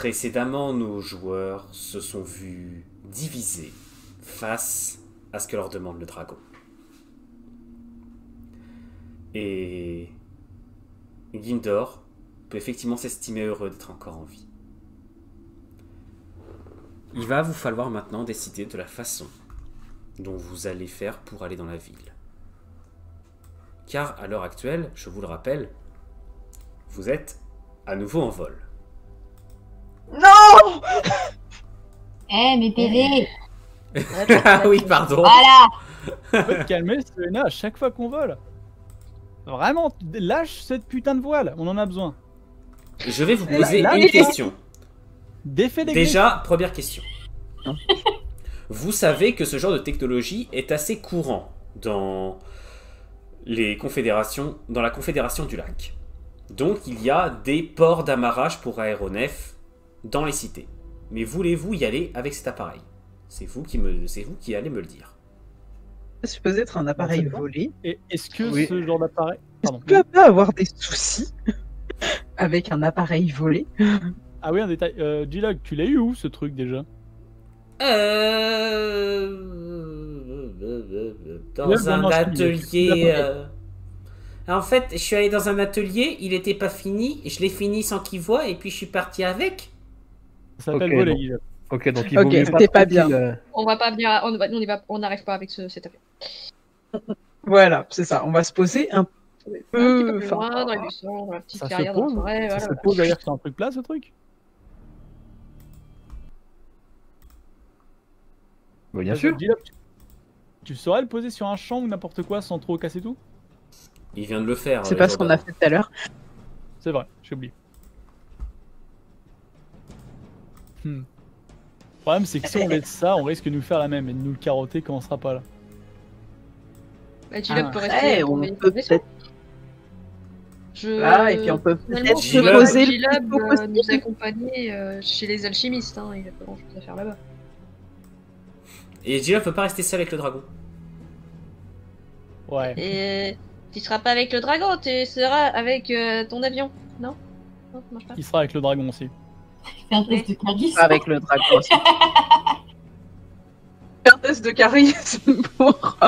Précédemment, nos joueurs se sont vus divisés face à ce que leur demande le dragon. Et Gindor peut effectivement s'estimer heureux d'être encore en vie. Il va vous falloir maintenant décider de la façon dont vous allez faire pour aller dans la ville. Car à l'heure actuelle, je vous le rappelle, vous êtes à nouveau en vol. Non. Mais Péré. Ah oui, pardon. Voilà. Tu peux te calmer, Selena, à chaque fois qu'on vole. Vraiment, lâche cette putain de voile, on en a besoin. Je vais vous poser là, une question. Défais les Déjà, première question. Vous savez que ce genre de technologie est assez courant dans les confédérations, dans la confédération du lac. Donc il y a des ports d'amarrage pour aéronefs dans les cités. Mais voulez-vous y aller avec cet appareil? C'est vous qui allez me le dire. C'est supposé être un appareil volé. Et est-ce que ce genre d'appareil... Est-ce que tu vas pas avoir des soucis avec un appareil volé? Ah oui, un détail. G-Log, tu l'as eu où ce truc déjà? Dans un atelier. En fait, je suis allé dans un atelier, il était pas fini, je l'ai fini sans qu'il voie, et puis je suis parti avec. Ça s'appelle voler, G-Log. Ok, donc il vaut mieux c'était pas bien. On va pas venir, on n'arrive pas avec cette affaire. Voilà, c'est ça. On va se poser un Un petit peu plus loin, dans les buissons, dans la petite Ça se carrière, dans la pose, forêt, ça voilà. se pose d'ailleurs que c'est un truc plat ce truc? Bah, bien sûr. G-Log, tu saurais le poser sur un champ ou n'importe quoi sans trop casser tout? Il vient de le faire. C'est pas ce qu'on a fait tout à l'heure. C'est vrai, j'ai oublié. Le problème c'est que si on laisse ça, on risque de nous faire la même et de nous le carotter quand on sera pas là. Bah, G-Log peut rester. on mais peut peut-être. Et puis on peut peut-être se G-Log poser le G-Log plus tôt nous possible. accompagner chez les alchimistes, hein. Il a pas grand-chose à faire là-bas. Et Gila peut pas rester seul avec le dragon. Ouais. Et tu seras pas avec le dragon, tu seras avec ton avion, non? Non, ça marche pas. Il sera avec le dragon aussi. Fais un test de charisme. Avec le dragon aussi. Un test de charisme pour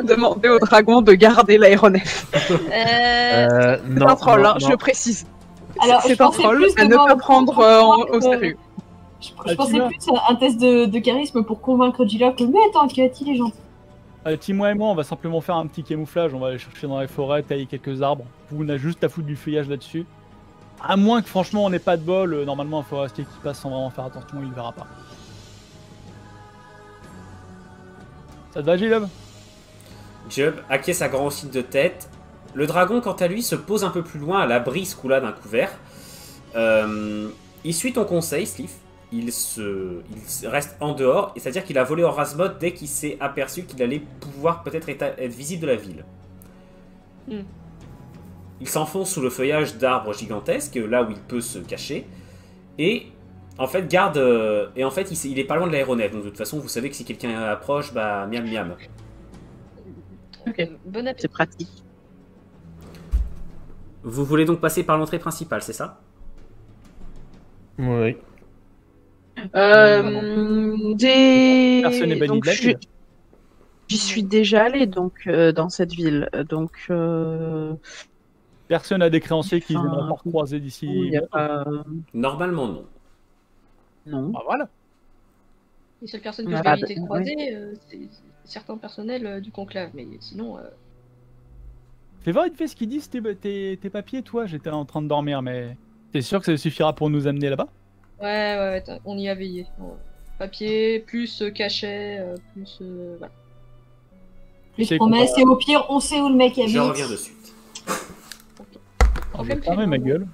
demander au dragon de garder l'aéronef. C'est un troll, hein, je le précise. Alors, C'est je un pensais troll plus à ne devoir pas prendre au sérieux. Je pensais plus à un test de charisme pour convaincre G-Log que mais t'inquiète, il est gentil. Allez, Timo et moi, on va simplement faire un petit camouflage. On va aller chercher dans les forêts, tailler quelques arbres. Vous, on a juste à foutre du feuillage là-dessus. À moins que franchement on n'ait pas de bol, normalement un forestier qui passe sans vraiment faire attention, il le verra pas. Ça te va, G-Log? Job acquiesce à grand signe de tête. Le dragon, quant à lui, se pose un peu plus loin à l'abri ce coup-là d'un couvert. Il suit ton conseil, Sliff. Il reste en dehors, et c'est-à-dire qu'il a volé en Razmod dès qu'il s'est aperçu qu'il allait pouvoir peut-être être visible de la ville. Il s'enfonce sous le feuillage d'arbres gigantesques, là où il peut se cacher, et en fait il est pas loin de l'aéronef, donc de toute façon vous savez que si quelqu'un approche, bah miam miam. Ok, Bon appétit. c'est pratique. Vous voulez donc passer par l'entrée principale, c'est ça? Oui. Personne n'est banni de la ville. J'y suis déjà allée donc dans cette ville, donc Personne n'a des créanciers qui Enfin, viendront pas recroiser d'ici. il y a pas. Normalement non. Non. Bah voilà. Les seules personnes que Ah, je vais bah, éviter de croiser, c'est certains personnels du conclave, mais sinon... Fais voir vite fait ce qu'ils disent tes papiers, toi. J'étais en train de dormir, mais t'es sûr que ça suffira pour nous amener là-bas? Ouais, on y a veillé. Bon, papier, plus cachet, plus... voilà. Plus C'est promesse, et au pire, on sait où le mec habite. Je reviens de suite. On va fermer ma gueule.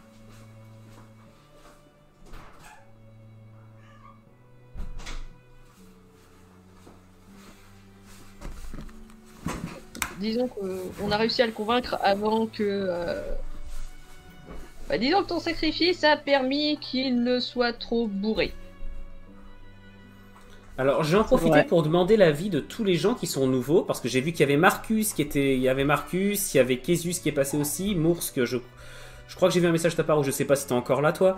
Disons qu'on a réussi à le convaincre avant que... disons que ton sacrifice a permis qu'il ne soit trop bourré. Alors, je vais en profiter pour demander l'avis de tous les gens qui sont nouveaux, parce que j'ai vu qu'il y avait Marcus il y avait Késus qui est passé aussi, Mours que je crois que j'ai vu un message de ta part, ou je sais pas si t'es encore là, toi.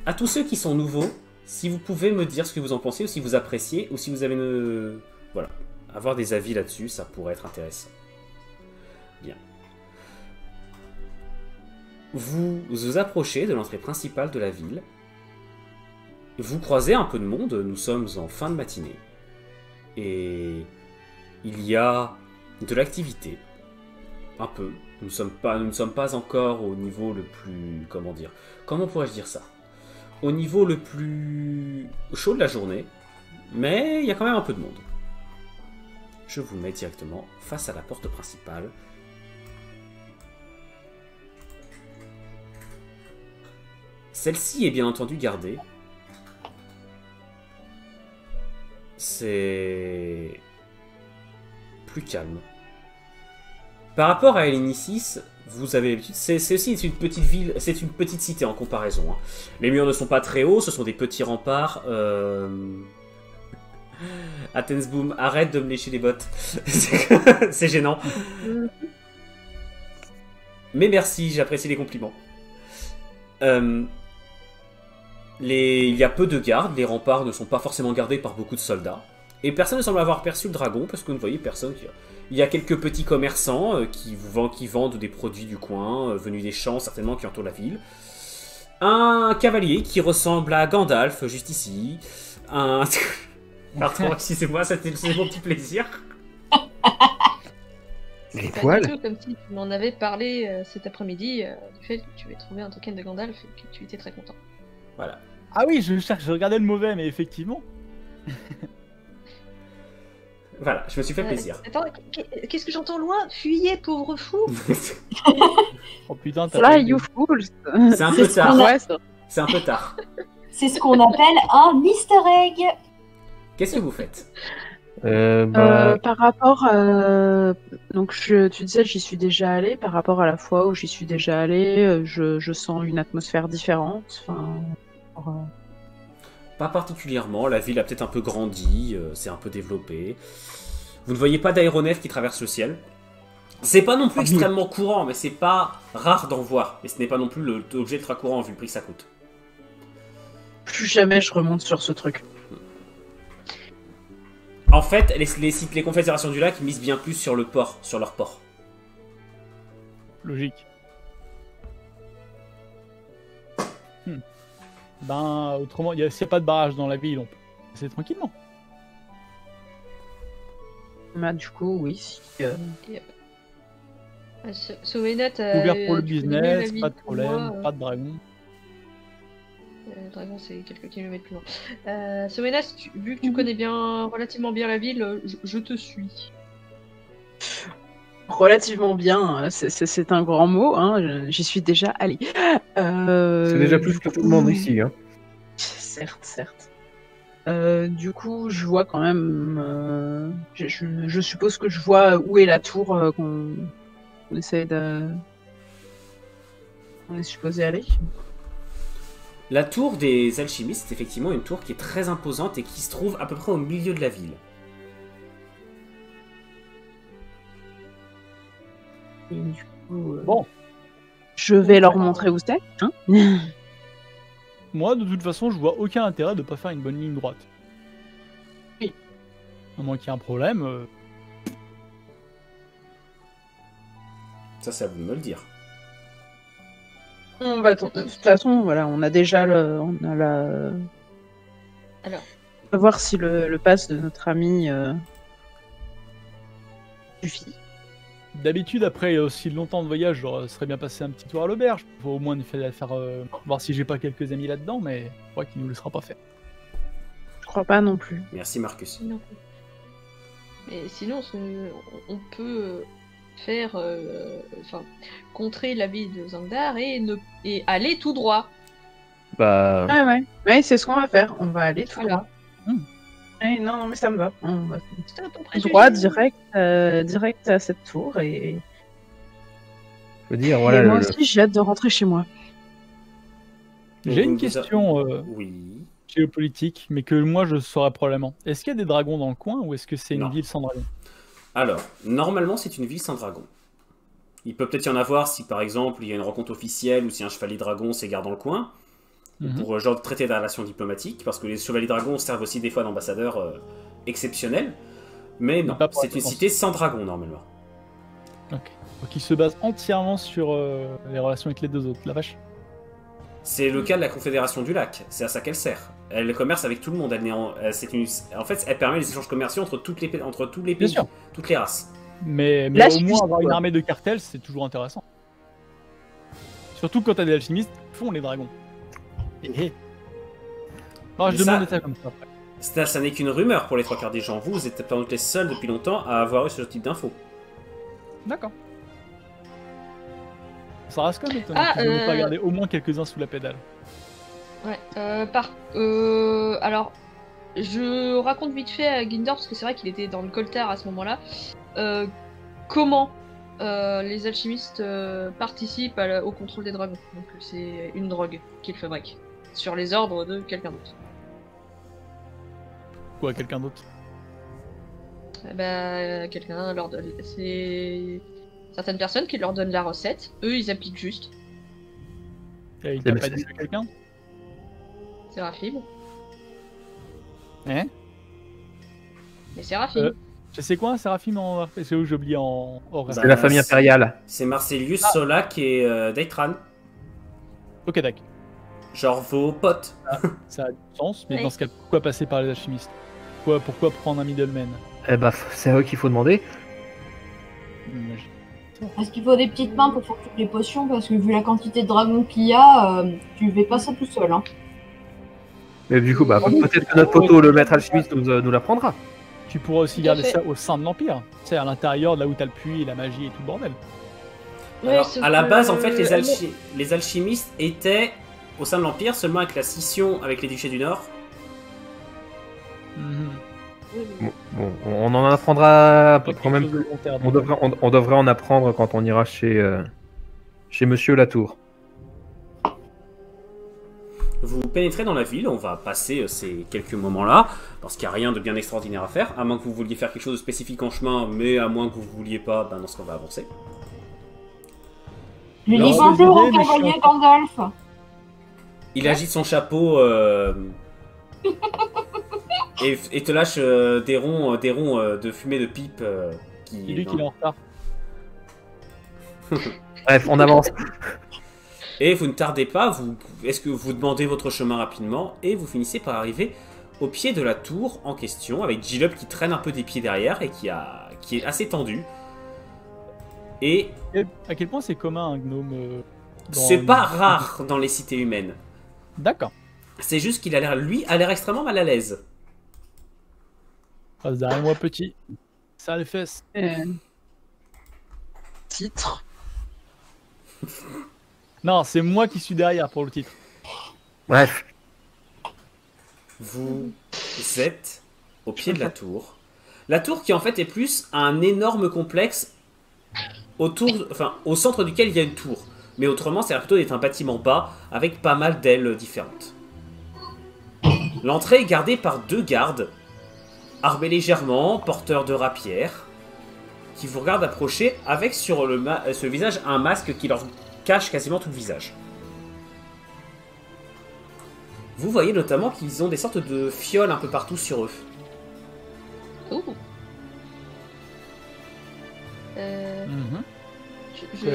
À tous ceux qui sont nouveaux, si vous pouvez me dire ce que vous en pensez, ou si vous appréciez, ou si vous avez voilà, avoir des avis là-dessus, ça pourrait être intéressant. Bien. Vous vous approchez de l'entrée principale de la ville. Vous croisez un peu de monde, nous sommes en fin de matinée. Et il y a de l'activité. Un peu. Nous ne sommes pas encore au niveau le plus... Comment dire? Comment pourrais-je dire ça? Au niveau le plus chaud de la journée. Mais il y a quand même un peu de monde. Je vous mets directement face à la porte principale. Celle-ci est bien entendu gardée. C'est plus calme. Par rapport à Elenicis, vous avez l'habitude, c'est aussi une petite ville, c'est une petite cité en comparaison. Hein. Les murs ne sont pas très hauts, ce sont des petits remparts. Athensboom, arrête de me lécher les bottes. C'est gênant. Mais merci, j'apprécie les compliments. Il y a peu de gardes, les remparts ne sont pas forcément gardés par beaucoup de soldats. Et personne ne semble avoir perçu le dragon, parce que vous ne voyez personne. Il y a quelques petits commerçants qui vendent des produits du coin, venus des champs certainement, qui entourent la ville. Un cavalier qui ressemble à Gandalf, juste ici. Pardon, excusez-moi, c'est mon petit plaisir. Les Pas poils. du tout comme si tu m'en avais parlé cet après-midi du fait que tu avais trouvé un token de Gandalf et que tu étais très content. Voilà. Ah oui, je regardais le mauvais, mais effectivement. Voilà, je me suis fait plaisir. Attends, qu'est-ce que j'entends loin? Fuyez, pauvre fou! Oh putain, Fly, you fools. C'est un peu tard. Ouais, ça. C'est un peu tard. C'est ce qu'on appelle un easter egg. Qu'est-ce que vous faites? Par rapport, donc tu disais j'y suis déjà allée. Par rapport à la fois où j'y suis déjà allée, je sens une atmosphère différente. Enfin, Pas particulièrement, la ville a peut-être un peu grandi, c'est un peu développé. Vous ne voyez pas d'aéronef qui traverse le ciel. C'est pas non plus extrêmement courant, mais c'est pas rare d'en voir. Et ce n'est pas non plus l'objet ultra courant vu le prix que ça coûte. plus jamais je remonte sur ce truc. En fait, les confédérations du lac misent bien plus sur le port, sur leur port. Logique. Ben, autrement, s'il n'y a pas de barrage dans la ville, on peut passer tranquillement. Bah, du coup, oui. Sowenet Ouvert pour le business, pas de problème, pas de dragon. Le dragon, c'est quelques kilomètres plus loin. Sowenet, vu que tu connais relativement bien la ville, je te suis. Relativement bien, c'est un grand mot, hein. J'y suis déjà allée. C'est déjà plus que tout le monde ici. Hein. Certes. Du coup, je vois quand même. Je suppose que je vois où est la tour qu'on essaie de. On est supposé aller. La tour des alchimistes, c'est effectivement une tour qui est très imposante et qui se trouve à peu près au milieu de la ville. Et du coup, Bon. je vais leur montrer où c'est. Hein. Moi, de toute façon, je vois aucun intérêt de pas faire une bonne ligne droite. Oui. À moins qu'il y ait un problème. Ça, c'est à vous de me le dire. On va de toute façon, voilà, on a déjà Alors. On va voir si le pass de notre ami suffit. D'habitude, après aussi longtemps de voyage, je serais bien passé un petit tour à l'auberge. Faut au moins faire voir si j'ai pas quelques amis là-dedans, mais je crois qu'il nous laissera pas faire. Je crois pas non plus. Merci Marcus. Non. Mais sinon, on peut faire, contrer la ville de Zangdar et aller tout droit. Bah, Ouais, c'est ce qu'on va faire. On va aller tout Voilà. droit. Eh, non, mais ça me va. On va C'est un ton tout préjugé. droit, direct à cette tour. Et, je veux dire, et voilà. moi aussi, j'ai hâte de rentrer chez moi. J'ai une Vous- question Oui. géopolitique, mais que moi je saurais probablement. Est-ce qu'il y a des dragons dans le coin ou est-ce que c'est une Non. ville sans dragons? Alors, normalement, c'est une ville sans dragon. Il peut peut-être y en avoir si, par exemple, il y a une rencontre officielle ou si un chevalier dragon s'égare dans le coin. pour genre traiter des relations diplomatiques, parce que les chevaliers dragons servent aussi des fois d'ambassadeurs exceptionnels. Mais non, c'est une cité sans dragons normalement. Ok. Donc il se base entièrement sur les relations avec les deux autres, la vache. C'est le cas de la Confédération du Lac, c'est à ça qu'elle sert. Elle commerce avec tout le monde, en fait, elle permet les échanges commerciaux entre tous les pays, Bien sûr. toutes les races. Mais Là, au moins avoir une armée de cartels, c'est toujours intéressant. Surtout quand t'as des alchimistes qui font les dragons. Non, je demande ça comme ça. Ça n'est qu'une rumeur pour les trois quarts des gens. Vous êtes sans doute les seuls depuis longtemps à avoir eu ce type d'infos. D'accord. Ça reste quand même étonnant que je n'ai pas gardé au moins quelques-uns sous la pédale. Ouais, alors, je raconte vite fait à Gindor, parce que c'est vrai qu'il était dans le coltard à ce moment-là, comment les alchimistes participent au contrôle des dragons. Donc c'est une drogue qu'ils fabriquent, sur les ordres de quelqu'un d'autre. Quoi, quelqu'un d'autre? Quelqu'un leur donne... C'est certaines personnes qui leur donnent la recette, eux ils appliquent juste. Et il t'a pas dit quelqu'un? Séraphim. Hein? Mais Séraphim. Je sais quoi, Séraphim en c'est où j'oublie en horaire. C'est la famille impériale. C'est Marcelius, Solac et Deitran. Ok, d'accord. Genre vos potes. Ça a du sens, mais dans ce cas, pourquoi passer par les alchimistes? Pourquoi prendre un middleman? Eh bah, c'est à eux qu'il faut demander. Est-ce qu'il faut des petites mains pour faire toutes les potions? Parce que vu la quantité de dragons qu'il y a, tu fais pas ça tout seul. Hein. Mais du coup, bah, peut-être que notre poteau, le maître alchimiste, nous l'apprendra. Tu pourras aussi garder ça au sein de l'Empire. Tu sais, à l'intérieur, là où t'as le puits et la magie et tout le bordel. Alors, à la base, en fait, les alchimistes étaient au sein de l'Empire seulement avec la scission avec les duchés du Nord. Bon, on en apprendra quand même. On On devrait en apprendre quand on ira chez Monsieur Latour. Vous pénétrez dans la ville, on va passer ces quelques moments-là, parce qu'il n'y a rien de bien extraordinaire à faire, à moins que vous vouliez faire quelque chose de spécifique en chemin, mais à moins que vous ne vouliez pas, ben dans ce qu'on va avancer. Je lui dis bonjour au cavalier Gandalf. Il agite son chapeau et te lâche des ronds de fumée de pipe. C'est lui qui est en retard. Bref, on avance. Et vous ne tardez pas, est-ce que vous demandez votre chemin rapidement, et vous finissez par arriver au pied de la tour en question, avec G-Lub qui traîne un peu des pieds derrière et qui est assez tendu. Et à quel point c'est commun un gnome c'est pas rare dans les cités humaines. D'accord. C'est juste qu'il a l'air extrêmement mal à l'aise. Passe derrière moi, petit. Ça les fesses. Titre. Non, c'est moi qui suis derrière pour le titre. Bref. Vous êtes au pied de la tour. La tour qui en fait est plus un énorme complexe au centre duquel il y a une tour. Mais autrement, c'est plutôt d'être un bâtiment bas avec pas mal d'ailes différentes. L'entrée est gardée par 2 gardes, armés légèrement, porteurs de rapières, qui vous regardent approcher avec sur ce visage un masque qui leur cache quasiment tout le visage. Vous voyez notamment qu'ils ont des sortes de fioles un peu partout sur eux. Ouh. Je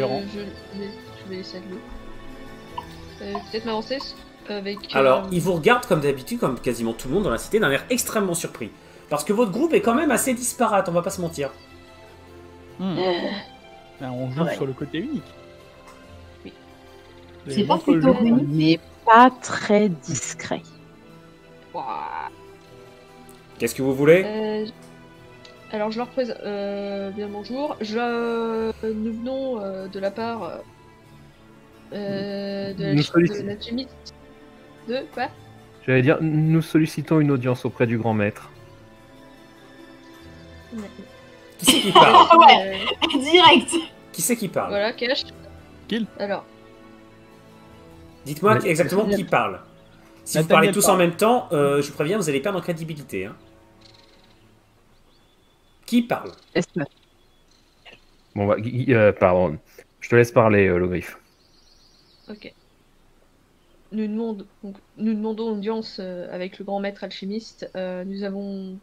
vais essayer de l'eau. Peut-être m'avancer avec... Alors, ils vous regardent comme d'habitude, comme quasiment tout le monde dans la cité, d'un air extrêmement surpris. Parce que votre groupe est quand même assez disparate, on va pas se mentir. On joue sur le côté unique. Oui. C'est pas plutôt unique. Mais pas très discret. Ouah. Qu'est-ce que vous voulez Alors, je leur présente bien bonjour. Nous venons de la part de l'alchimiste. De quoi? J'allais dire, nous sollicitons une audience auprès du grand maître. Qui c'est qui parle? Ouais, direct. Qui c'est qui parle? Voilà, cache. Kill. Alors, Dites-moi exactement qui parle. Si vous parlez tous en même temps, je vous préviens, vous allez perdre en crédibilité. Hein. Qui parle? Bon, bah, pardon. Je te laisse parler, le griffe. ok. nous demandons audience avec le grand maître alchimiste. Nous avons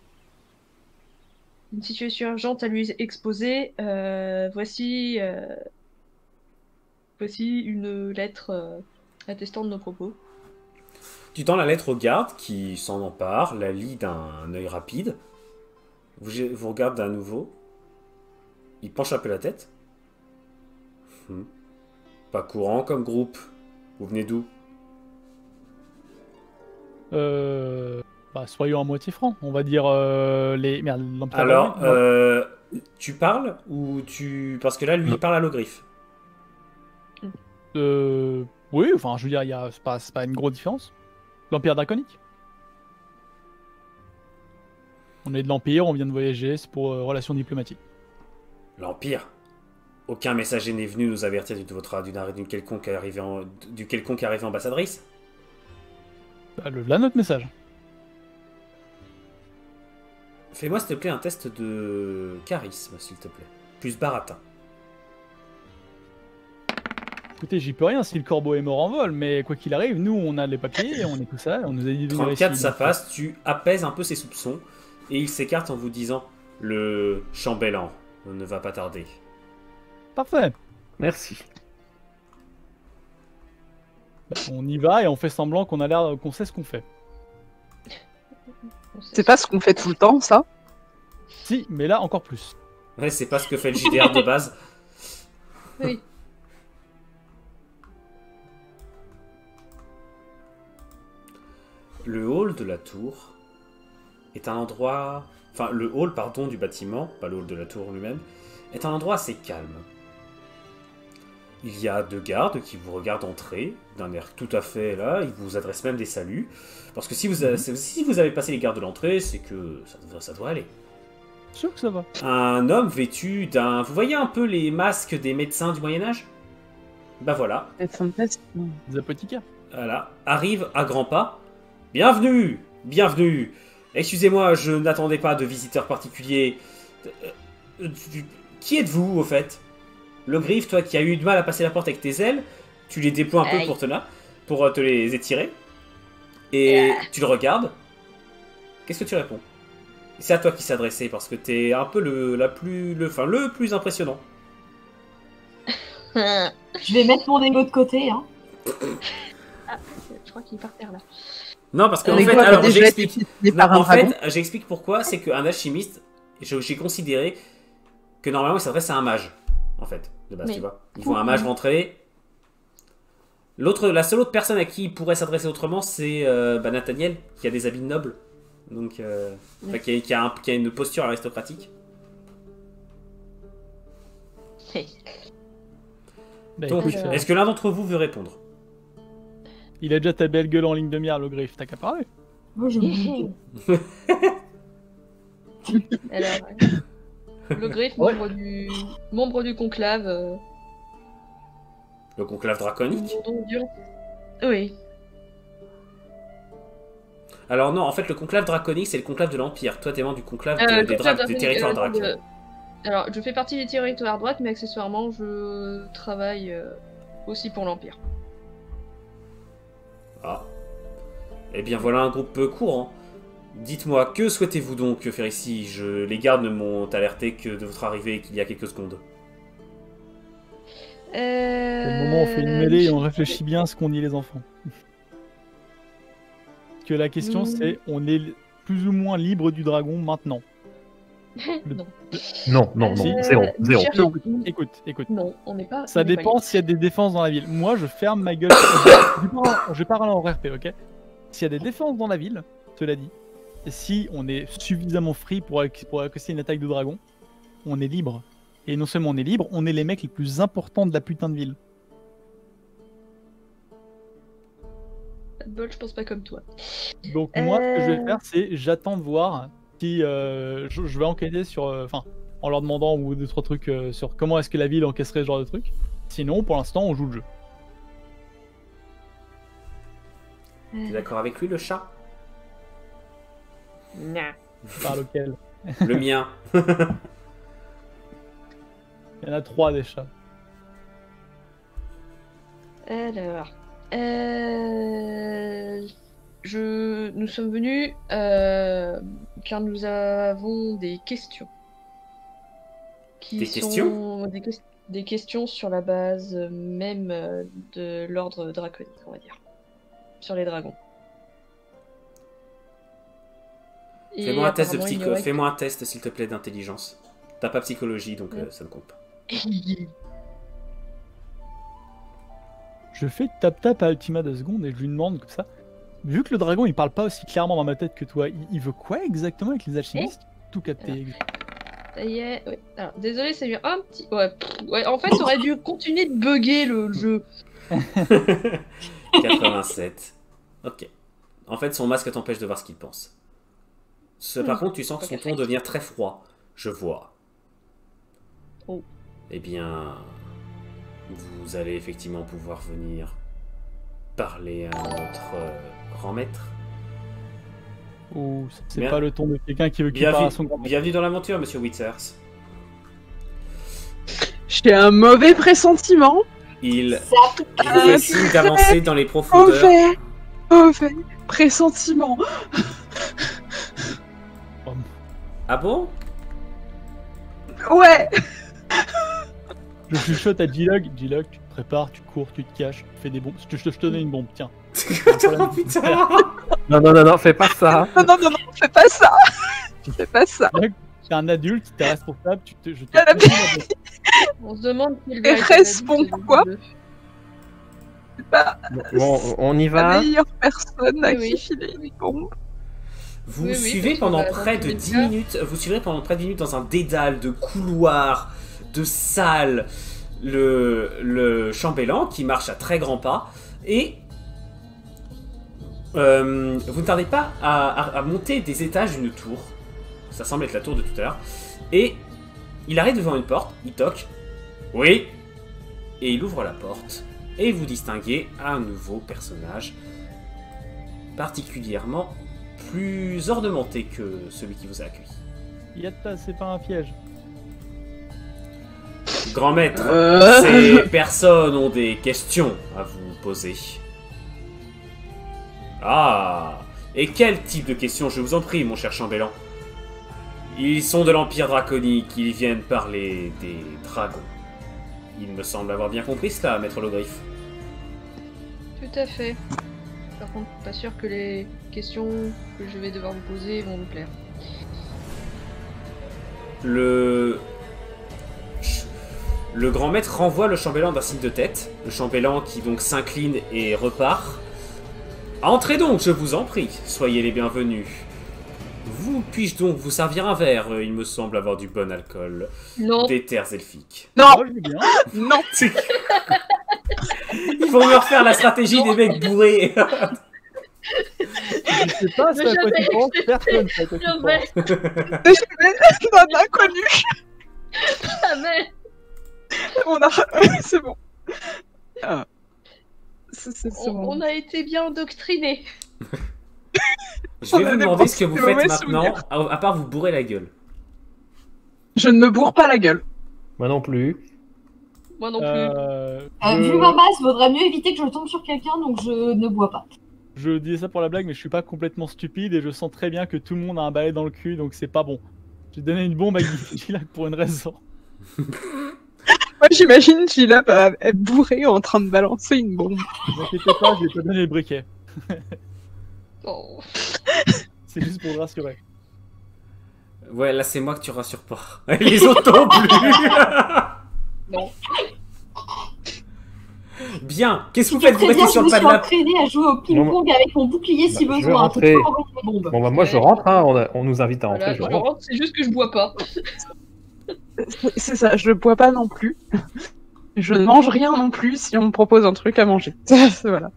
une situation urgente à lui exposer. Voici une lettre attestant de nos propos. Tu tends la lettre au garde qui s'en empare, la lit d'un œil rapide. Vous regarde à nouveau. Il penche un peu la tête. Pas courant comme groupe. Vous venez d'où? Soyons à moitié francs. On va dire les... Merde, l'Empire. Alors, tu parles ou tu... Parce que là, lui, il parle à l'Ogriffe. Oui, enfin, je veux dire, c'est pas une grosse différence. L'Empire draconique. On est de l'Empire, on vient de voyager, c'est pour relations diplomatiques. L'Empire? Aucun messager n'est venu nous avertir d'une quelconque arrivée ambassadrice? Là, notre message. Fais-moi, s'il te plaît, un test de charisme, s'il te plaît. Plus baratin. Écoutez, j'y peux rien si le corbeau est mort en vol, mais quoi qu'il arrive, nous, on a les papiers, on est tout ça, on nous a dit de venir 34, ici, ça donc, passe, tu apaises un peu ses soupçons, et il s'écarte en vous disant « Le chambellan ne va pas tarder. » Parfait. Merci. On y va et on fait semblant qu'on sait ce qu'on fait. C'est pas ce qu'on fait tout le temps, ça? Si, mais là, encore plus. Ouais, c'est pas ce que fait le JDR de base. Oui. Le hall de la tour est un endroit... Enfin, le hall, pardon, du bâtiment, pas le hall de la tour lui-même, est un endroit assez calme. Il y a 2 gardes qui vous regardent entrer, d'un air tout à fait là, ils vous adressent même des saluts. Parce que si vous avez passé les gardes de l'entrée, c'est que ça doit aller. Sûr que ça va. Un homme vêtu d'un... Vous voyez un peu les masques des médecins du Moyen-Âge? Bah voilà. Des apothicaires. Voilà. Arrive à grands pas. Bienvenue! Bienvenue! Excusez-moi, je n'attendais pas de visiteurs particuliers. Qui êtes-vous, au fait? L'Ogriffe, toi qui as eu du mal à passer la porte avec tes ailes, tu les déploies un peu pour te les étirer. Et tu le regardes. Qu'est-ce que tu réponds? C'est à toi qui s'adressait parce que t'es un peu le plus impressionnant. Je vais mettre mon ego de côté. Hein. Je crois qu'il est par terre là. Non, parce que en fait, alors j'explique pourquoi. C'est qu'un alchimiste, j'ai considéré que normalement il s'adresse à un mage, en fait, de base, tu vois. Ils voient un mage rentrer. La seule autre personne à qui il pourrait s'adresser autrement, c'est Nathaniel, qui a des habits nobles, donc qui a une posture aristocratique. Donc, est-ce que l'un d'entre vous veut répondre? Il a déjà ta belle gueule en ligne de mire, l'Ogriffe, t'as qu'à parler. Moi, je Alors, l'Ogriffe, membre du conclave. Le conclave draconique? Oui. Alors non, en fait, le conclave draconique, c'est le conclave de l'Empire. Toi, t'es membre du conclave des territoires drac. Alors, je fais partie des territoires drac, mais accessoirement, je travaille aussi pour l'Empire. Ah. Eh bien, voilà un groupe peu courant. Dites-moi, que souhaitez-vous donc faire ici? Les gardes ne m'ont alerté que de votre arrivée qu'il y a quelques secondes. C'est le moment où on fait une mêlée et on réfléchit bien à ce qu'on dit les enfants. Parce que la question c'est, on est plus ou moins libre du dragon maintenant? Non. Non, zéro. Écoute. Non, on n'est pas... Ça dépend s'il y a des défenses dans la ville. Moi, je ferme ma gueule. Je parle en RP, ok? S'il y a des défenses dans la ville, cela dit, si on est suffisamment free pour accoster une attaque de dragon, on est libre. Et non seulement on est libre, on est les mecs les plus importants de la putain de ville. Pas de bol, je pense pas comme toi. Donc moi, ce que je vais faire, c'est j'attends de voir si je vais enquêter sur... en leur demandant ou 2-3 trucs sur comment est-ce que la ville encaisserait ce genre de trucs. Sinon, pour l'instant, on joue le jeu. T'es d'accord avec lui, le chat? Non. Par lequel? Le mien. Il y en a 3 des chats. Alors... Nous sommes venus car nous avons des questions. Des questions sur la base même de l'ordre draconique, on va dire. Sur les dragons. Fais-moi un test, s'il te plaît, d'intelligence. T'as pas psychologie, donc ça ne compte pas. Je fais tap-tap à Ultima 2 secondes et je lui demande comme ça. Vu que le dragon il parle pas aussi clairement dans ma tête que toi, il veut quoi exactement avec les alchimistes? Tout capté. Ça y est, ouais. Alors, désolé, ça vient un petit. Ouais, en fait, t'aurais dû continuer de bugger le jeu. 87. Ok. En fait, son masque t'empêche de voir ce qu'il pense. Par contre, tu sens que son ton devient très froid. Je vois. Oh. Eh bien, vous allez effectivement pouvoir venir parler à notre grand maître. Oh, c'est pas le ton de quelqu'un qui veut qu'il parle à son grand maître. Bienvenue dans l'aventure, monsieur Withers. J'ai un mauvais pressentiment. Il fait signe d'avancer dans les profondeurs. Mauvais pressentiment. Ah bon? Ouais. Je chuchote à G-Log. G-Log, tu te prépares, tu cours, tu te caches, tu fais des bombes. Je te donne une bombe, tiens. Oh putain! Non, fais pas ça. Non, fais pas ça. Fais pas ça. T'es un adulte, t'es responsable, On se demande qui est responsable, quoi? Bon, on y va. La meilleure personne à qui filer une bombe. Vous suivez pendant près de 10 minutes. Vous suivrez pendant près de 10 minutes dans un dédale de couloirs, de salles, le chambellan qui marche à très grands pas et vous ne tardez pas à monter des étages d'une tour. Ça semble être la tour de tout à l'heure. Et il arrive devant une porte, il toque. Oui. Et il ouvre la porte. Et vous distinguez un nouveau personnage particulièrement plus ornementé que celui qui vous a accueilli. Yatta, c'est pas un piège. Grand maître, ces personnes ont des questions à vous poser. Ah, et quel type de questions, je vous en prie, mon cher chambellan? Ils sont de l'Empire draconique, ils viennent parler des dragons. Il me semble avoir bien compris cela, maître Logriffe. Tout à fait. Par contre, pas sûr que les questions que je vais devoir vous poser vont vous plaire. Le grand maître renvoie le chambellan d'un signe de tête. Le chambellan qui donc s'incline et repart. Entrez donc, je vous en prie. Soyez les bienvenus. Puis-je donc vous servir un verre? Il me semble avoir du bon alcool. Non. Des terres elfiques. Non. Non. Ils vont me refaire la stratégie des mecs bourrés. Je sais pas, c'est à quoi tu penses. Personne sait à quoi tu penses. D'un inconnu. Jamais. C'est bon. On a été bien endoctrinés. Je vais vous demander ce que vous faites maintenant, à part vous bourrer la gueule. Je ne me bourre pas la gueule. Moi non plus. Moi non plus. Vu ma masse, vaudrait mieux éviter que je tombe sur quelqu'un, donc je ne bois pas. Je dis ça pour la blague, mais je suis pas complètement stupide et je sens très bien que tout le monde a un balai dans le cul, donc c'est pas bon. J'ai donné une bombe à Gilak pour une raison. Moi j'imagine Gilak être bourré en train de balancer une bombe. Ne t'inquiétez pas, je vais te donner le briquet. Oh. C'est juste pour te rassurer. Ouais, là c'est moi que tu rassures pas. Les autres non plus. Non. Bien, qu'est-ce que vous faites? Vous restez sur le pas de la... Je me suis entraîné à jouer au ping-pong avec mon bouclier si Je vais besoin. rentrer. Bon bah moi je rentre, hein. On nous invite à rentrer. Voilà, je rentre, c'est juste que je bois pas. C'est ça, je bois pas non plus. Je ne mange rien non plus si on me propose un truc à manger. Voilà,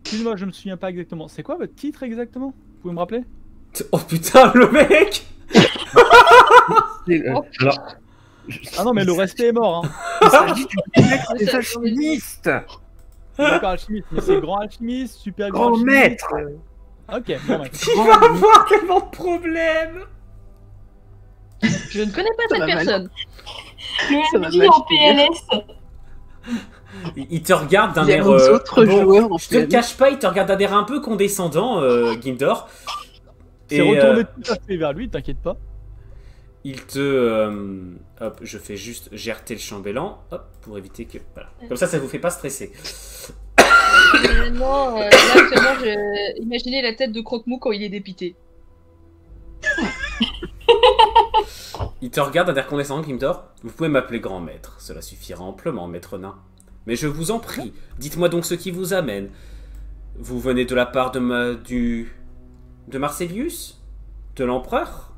Excuse-moi, je me souviens pas exactement. C'est quoi votre titre exactement? Vous pouvez me rappeler? Oh putain, le mec. Alors... Ah non, mais le respect est mort, hein. Il s'agit du des alchimistes. D'accord, alchimiste, mais c'est grand alchimiste, super Grand grand maître. Ok, bon maître. Tu vas avoir tellement de problèmes. Je ne connais pas cette personne. Le MJ en PLS. Il te regarde d'un Les air. autres joueurs en je te le fait. cache pas, il te regarde d'un air un peu condescendant, Gindor. C'est retourné tout à fait vers lui, t'inquiète pas. Il te. Hop, je fais juste GRT le chambellan. Hop, pour éviter que. Voilà. Comme ça vous fait pas stresser. Maintenant, là, actuellement, j'ai imaginé la tête de Croque-Mou quand il est dépité. Il te regarde d'un air condescendant, Gindor. Vous pouvez m'appeler grand maître. Cela suffira amplement, maître nain. Mais je vous en prie, dites-moi donc ce qui vous amène. Vous venez de la part de Marcelius? De l'empereur?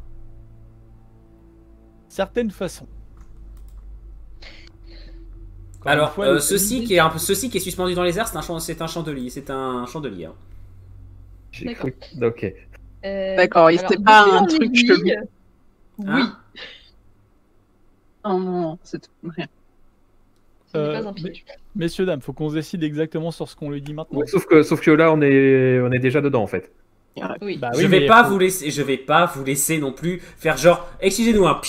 Certaines façons. Encore Alors, une fois, ceci qui est suspendu dans les airs, c'est un chandelier. C'est un chandelier. Hein. J'ai D'accord. cru. Ok. D'accord, alors, c'était pas de fil un en truc aiguille, chelou. Oui, Hein Non, non, c'est rien. ce n'est pas un piège. Messieurs, dames, faut qu'on se décide exactement sur ce qu'on lui dit maintenant. Ouais, sauf que là, on est déjà dedans en fait. Oui. Bah je oui, vais mais pas faut- vous laisser. Je vais pas vous laisser non plus faire genre. Excusez-nous. Hein.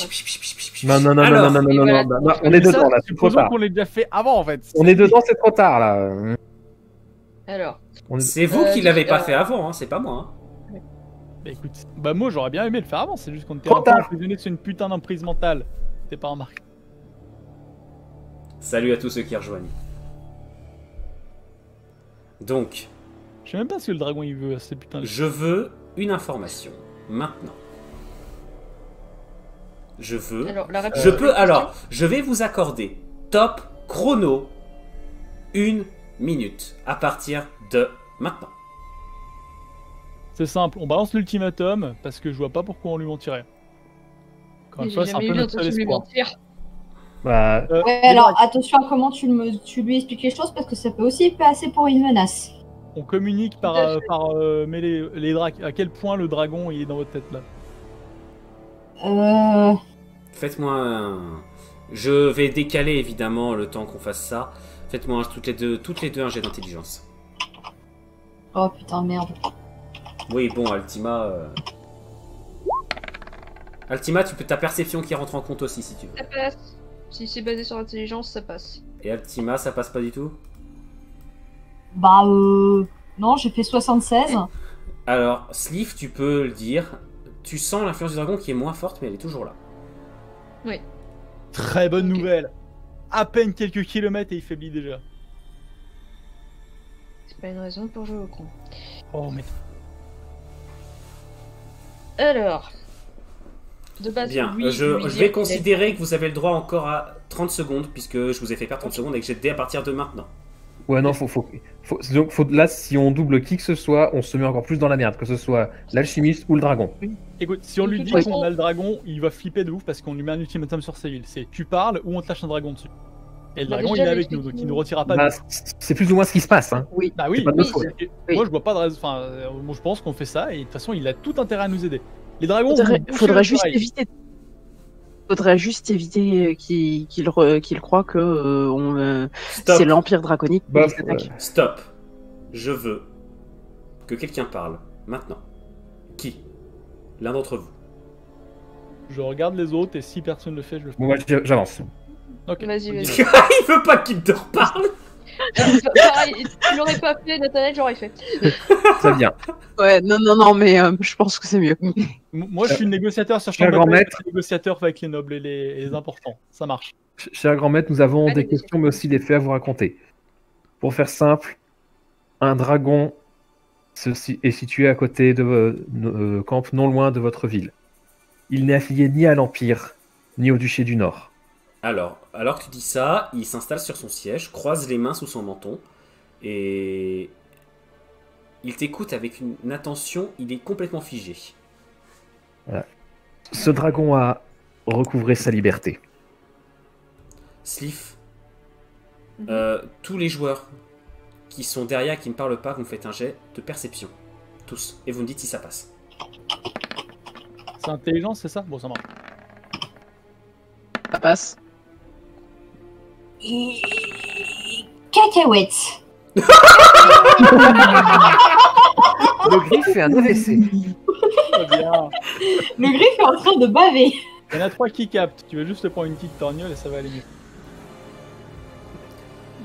Non, non, non, Alors, non, non, non, non, voilà. non, non, on est dedans là, c'est trop Supposons tard. qu'on l'ait déjà fait avant en fait. On est dedans, c'est trop tard là. Alors, On est- C'est vous qui dis- l'avez pas fait avant. Hein. C'est pas moi. Hein. Bah écoute, bah moi j'aurais bien aimé le faire avant, c'est juste qu'on était Trop un peu tard. emprisonné sur une putain d'emprise mentale. T'es pas remarqué. Salut à tous ceux qui rejoignent. Donc, Je sais même pas ce que le dragon il veut, ces putains de... je veux une information maintenant. Je veux. alors la réponse Je à la peux. question- Alors, je vais vous accorder top chrono 1 minute à partir de maintenant. C'est simple, on balance l'ultimatum parce que je vois pas pourquoi on lui mentirait. Encore une J'ai fois, c'est un jamais peu eu notre seul l'intention de lui espoir. mentir. Bah, Ouais, alors attention à comment tu lui expliques les choses parce que ça peut aussi passer pour une menace. On communique Tout à fait. par mais les dracs. À quel point le dragon il est dans votre tête là? Faites-moi un. Je vais décaler évidemment le temps qu'on fasse ça. Faites-moi toutes les deux un jet d'intelligence. Oh putain, merde. Oui, bon, Altima. Altima, tu peux ta perception qui rentre en compte aussi si tu veux. Ça passe. Si c'est basé sur l'intelligence, ça passe. Et Altima, ça passe pas du tout? Bah, non, j'ai fait 76. Alors, Sleeve, tu peux le dire. Tu sens l'influence du dragon qui est moins forte, mais elle est toujours là. Très bonne Ok. nouvelle. À peine quelques kilomètres et il faiblit déjà. C'est pas une raison pour jouer au con. Oh mais Alors. De base, Bien, lui, je lui vais dire considérer que vous avez le droit encore à 30 secondes, puisque je vous ai fait perdre 30 secondes et que j'ai dé à partir de maintenant. ouais, non, donc, là, si on double qui que ce soit, on se met encore plus dans la merde, que ce soit l'alchimiste ou le dragon. écoute, si on lui dit toute qu'on façon- a le dragon, il va flipper de ouf parce qu'on lui met un ultimatum sur sa ville. C'est tu parles ou on te lâche un dragon dessus. Et le Bah, dragon déjà, il est avec le nous, donc truc- il nous retirera pas. Bah, de- c'est plus ou moins ce qui se passe. Hein. Oui. Bah oui, c'est pas de oui, notre faute. c'est- moi je vois pas de raison. Enfin, moi je pense qu'on fait ça et de toute façon il a tout intérêt à nous aider. Les dragons. Faudrait juste éviter. Faudrait juste éviter qu'il croit que Stop. c'est l'Empire draconique qui Bah, les attaque. Stop. Je veux que quelqu'un parle maintenant. Qui? L'un d'entre vous. Je regarde les autres et si personne le fait, je le fais. Bon, moi, j'avance. Ok. Vas-y, vas-y. Il veut pas qu'il te reparle. Pareil, tu l'aurais pas fait, Nathanaël, j'aurais fait. Très bien. Ouais, non, mais je pense que c'est mieux. Moi je suis le négociateur sur Cher Chambre grand de bataille, maître. je suis le négociateur avec les nobles et les importants. Ça marche. Cher grand maître, nous avons Allez, des questions, mais aussi des faits à vous raconter. Pour faire simple, un dragon est situé à côté de camp non loin de votre ville. Il n'est affilié ni à l'Empire, ni au duché du Nord. Alors que tu dis ça, il s'installe sur son siège, croise les mains sous son menton, et il t'écoute avec une attention, il est complètement figé. Ce dragon a recouvré sa liberté. Sliff, Mhm. tous les joueurs qui sont derrière, qui ne parlent pas, vous me faites un jet de perception. Tous. Et vous me dites si ça passe. C'est intelligent, c'est ça? Bon, ça marche. Ça passe. Cacahuètes. Le griffe fait un AVC. Très bien. Le griffe est en train de baver. Il y en a 3 qui captent. Tu veux juste te prendre une petite torgnole et ça va aller mieux.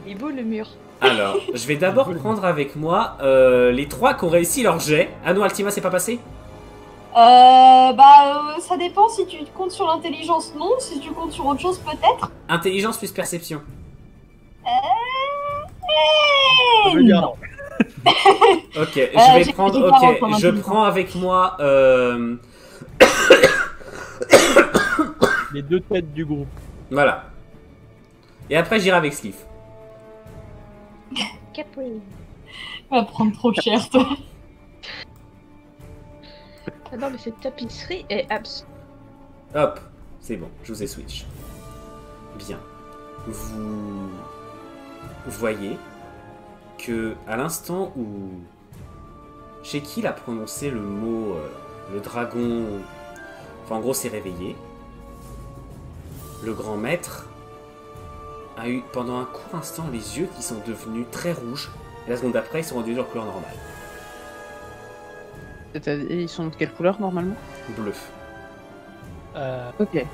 Il est beau le mur. Alors, je vais d'abord prendre avec moi les 3 qui ont réussi leur jet. Ah non, Altima, c'est pas passé? Ça dépend si tu comptes sur l'intelligence, non. Si tu comptes sur autre chose, peut-être. Intelligence plus perception. Je veux dire non. Ok, je vais j'ai prendre. pris 40 Ok, comme je intelligence. prends avec moi. Les 2 têtes du groupe. Voilà. Et après, j'irai avec Sleeve. Capri. Va prendre trop cher, toi. Ah non, mais cette tapisserie est abs. Hop, c'est bon, je vous ai switch. Bien. Vous voyez que à l'instant où Sheikil a prononcé le mot le dragon, enfin en gros s'est réveillé, le grand maître a eu pendant un court instant les yeux qui sont devenus très rouges, et la seconde d'après ils sont rendus de leur couleur normale. Ils sont de quelle couleur normalement? Bleu. Ok.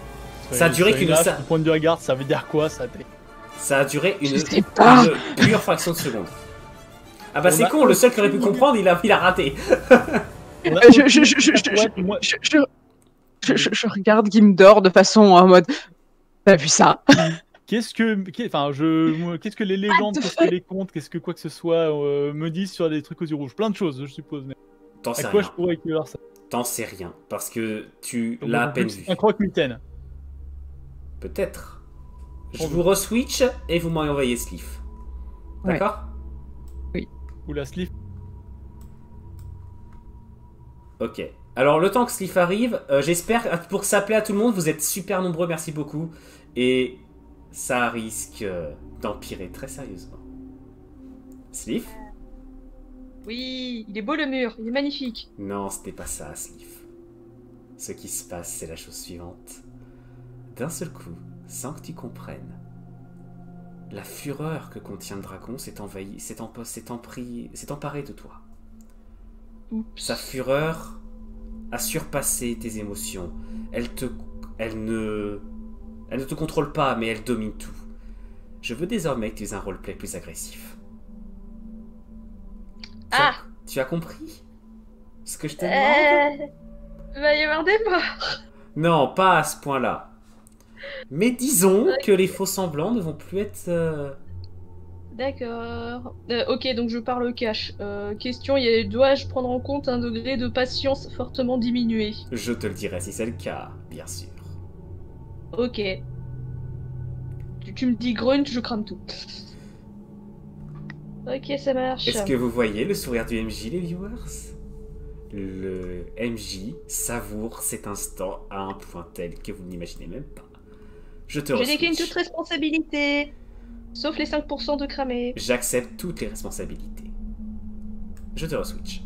Ça a duré qu'une Du point de regard, ça veut dire quoi ça? Ça a duré Je sais pas. une pure fraction de seconde. Ah bah On c'est a con, le seul qui aurait pu comprendre, il a raté. Je regarde Gimdor de façon en mode. T'as vu ça? Qu'est-ce que les légendes, qu'est-ce que les contes, qu'est-ce que quoi que ce soit me disent sur des trucs aux yeux rouges? Plein de choses, je suppose. Mais T'en sais à quoi rien. je pourrais écrire ça? T'en sais rien, parce que tu l'as à peine vu. Un croque-mitaine. Peut-être. Je vous re-switch et vous m'envoyez Sleeve. D'accord? Ou la sleeve. Ok. Alors le temps que Sleeve arrive, j'espère, pour que ça plaît à tout le monde, vous êtes super nombreux, merci beaucoup. Et ça risque d'empirer très sérieusement. Sleeve? Oui, il est beau le mur, il est magnifique. Non, c'était pas ça, Sleeve. Ce qui se passe, c'est la chose suivante. D'un seul coup, sans que tu comprennes, la fureur que contient le dragon s'est emparée de toi. Oups. Sa fureur a surpassé tes émotions. Elle ne te contrôle pas, mais elle domine tout. Je veux désormais que tu aies un roleplay plus agressif. Ah. Tu as compris ce que je te demande? Va y avoir des morts. Non, pas à ce point-là. Mais disons que les faux semblants ne vont plus être... D'accord. Ok, donc je parle cash. Question, dois-je prendre en compte un degré de patience fortement diminué? Je te le dirai si c'est le cas, bien sûr. Ok. Tu me dis grunt, je crame tout. Ok, ça marche. Est-ce que vous voyez le sourire du MJ, les viewers? Le MJ savoure cet instant à un point tel que vous n'imaginez même pas. Je te Je décline re-switch. toute responsabilité. Sauf les 5% de cramé. J'accepte toutes les responsabilités. Je te re-switch.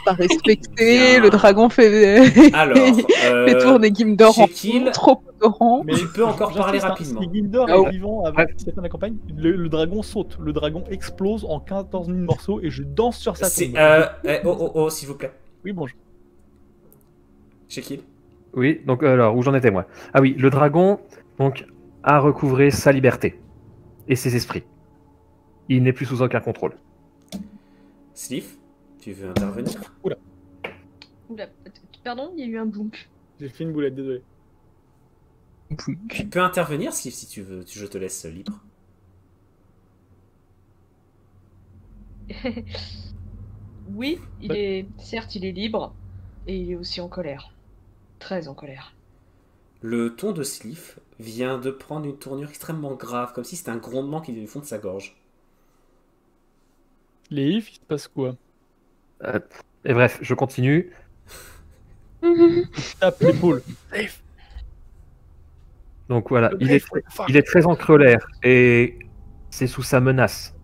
Pas respecté, Bien. le dragon fait, Alors, fait tourner Gimdor en Sheikil, rond, trop odorant. Mais tu peux encore parler j'insiste, rapidement. Si Gildor Oh. est vivant avant cette fin de la campagne, le dragon saute. Le dragon explose en 14 000 morceaux et je danse sur sa C'est... tombe. s'il vous plaît. Oui, bonjour. Sheikil. Oui, donc alors, où j'en étais moi? Ah oui, le dragon donc, a recouvré sa liberté et ses esprits. Il n'est plus sous aucun contrôle. Sleeve, tu veux intervenir? Oula, pardon, il y a eu un blunk. J'ai fait une boulette, désolé. Tu peux intervenir, Sleeve, si tu veux. Je te laisse libre. Oui, certes, il est libre. Et il est aussi en colère. Très en colère. Le ton de Sleeve vient de prendre une tournure extrêmement grave, comme si c'était un grondement qui venait du fond de sa gorge. Les ifs, il se passe quoi? Et bref, je continue. Tape l'épaule. Donc voilà, il est très en colère et c'est sous sa menace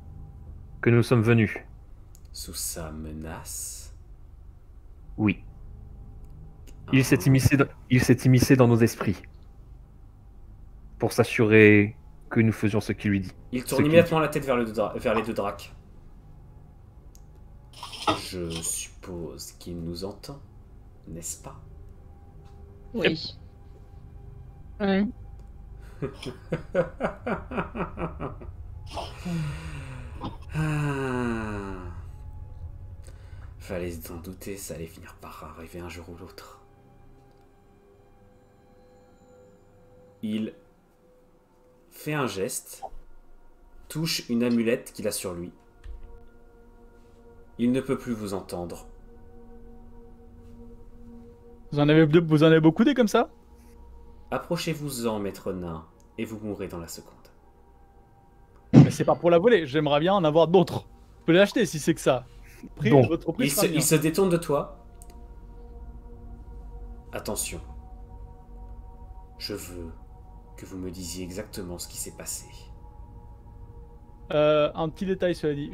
que nous sommes venus. Sous sa menace. Oui. Il s'est immiscé dans nos esprits pour s'assurer que nous faisions ce qu'il lui dit. Il tourne immédiatement la tête vers les deux dracs. Je suppose qu'il nous entend, n'est-ce pas? Oui. Ouais. Ah. Fallait s'en douter, ça allait finir par arriver un jour ou l'autre. Il fait un geste, touche une amulette qu'il a sur lui. Il ne peut plus vous entendre. Vous en avez beaucoup des comme ça? Approchez-vous-en, maître nain, et vous mourrez dans la seconde. Mais c'est pas pour la voler, j'aimerais bien en avoir d'autres. Vous pouvez l'acheter si c'est que ça. Bon. Votre prix Il sera bien. se détourne de toi. Attention. Je veux que vous me disiez exactement ce qui s'est passé. Un petit détail, cela dit.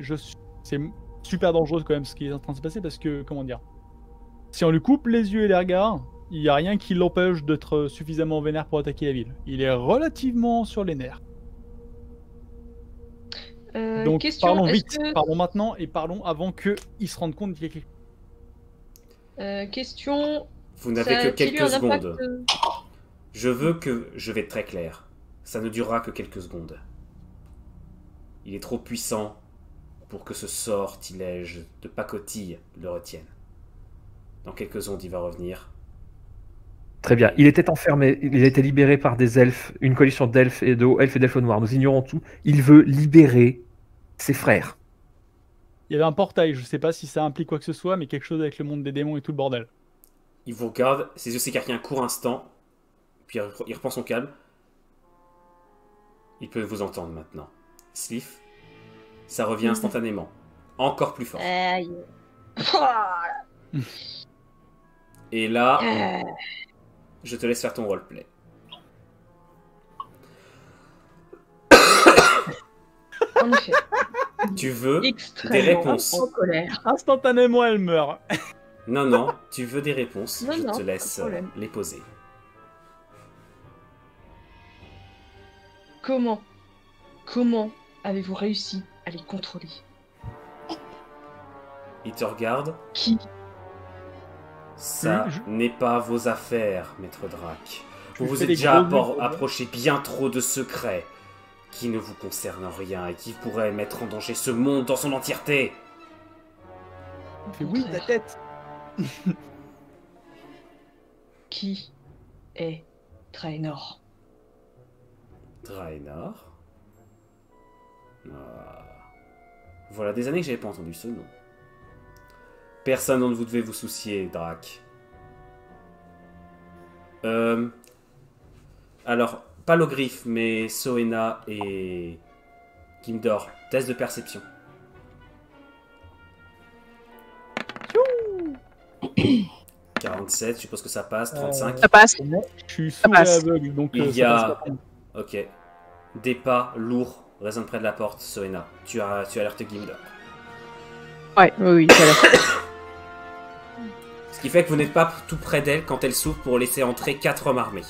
C'est super dangereux quand même ce qui est en train de se passer parce que, comment dire, si on lui coupe les yeux et les regards, il n'y a rien qui l'empêche d'être suffisamment vénère pour attaquer la ville. Il est relativement sur les nerfs. Donc question, parlons est-ce vite, que- parlons maintenant et parlons avant qu'il se rende compte qu'il y a quelque chose. Question. Vous n'avez ça que a-t-il eu quelques un impact, secondes. Je vais être très clair. Ça ne durera que quelques secondes. Il est trop puissant pour que ce sortilège de pacotille le retienne. Dans quelques secondes, il va revenir. Très bien. Il était enfermé, il a été libéré par des elfes, une coalition d'elfes et de hauts elfes et d'elfes noirs. Nous ignorons tout. Il veut libérer ses frères. Il y avait un portail, je sais pas si ça implique quoi que ce soit, mais quelque chose avec le monde des démons et tout le bordel. Il vous regarde, ses yeux s'écarquillent un court instant, puis il reprend son calme. Il peut vous entendre maintenant. Sliff, ça revient instantanément. Encore plus fort. Aïe. Et là, je te laisse faire ton roleplay. En effet. Tu veux des Extrêmement réponses. en colère. Instantanément, elle meurt. Non, tu veux des réponses. Non, Je non, te pas laisse de problème. les poser. Comment avez-vous réussi à les contrôler? Il te regarde. Qui? Ça Je- n'est pas vos affaires, maître Drac. Vous lui vous fais êtes des déjà gros yeux pour approché bien trop de secrets qui ne vous concernent rien et qui pourraient mettre en danger ce monde dans son entièreté. Il fait oui, ta tête. Qui est Draenor? Draenor. Ah. Voilà des années que j'avais pas entendu ce nom. Personne dont vous devez vous soucier, Drac. Alors, pas l'Ogriffe, mais Soena et Gimdor. Test de perception. 47, je suppose que ça passe. 35. Ça passe. Je suis sourd et passe. aveugle, donc Il y ça a- passe pas. Ok. Des pas lourds résonnent près de la porte, Soena. Tu as alerté Gimdor. Ouais, oui, ça va. Ce qui fait que vous n'êtes pas tout près d'elle quand elle s'ouvre pour laisser entrer 4 hommes armés.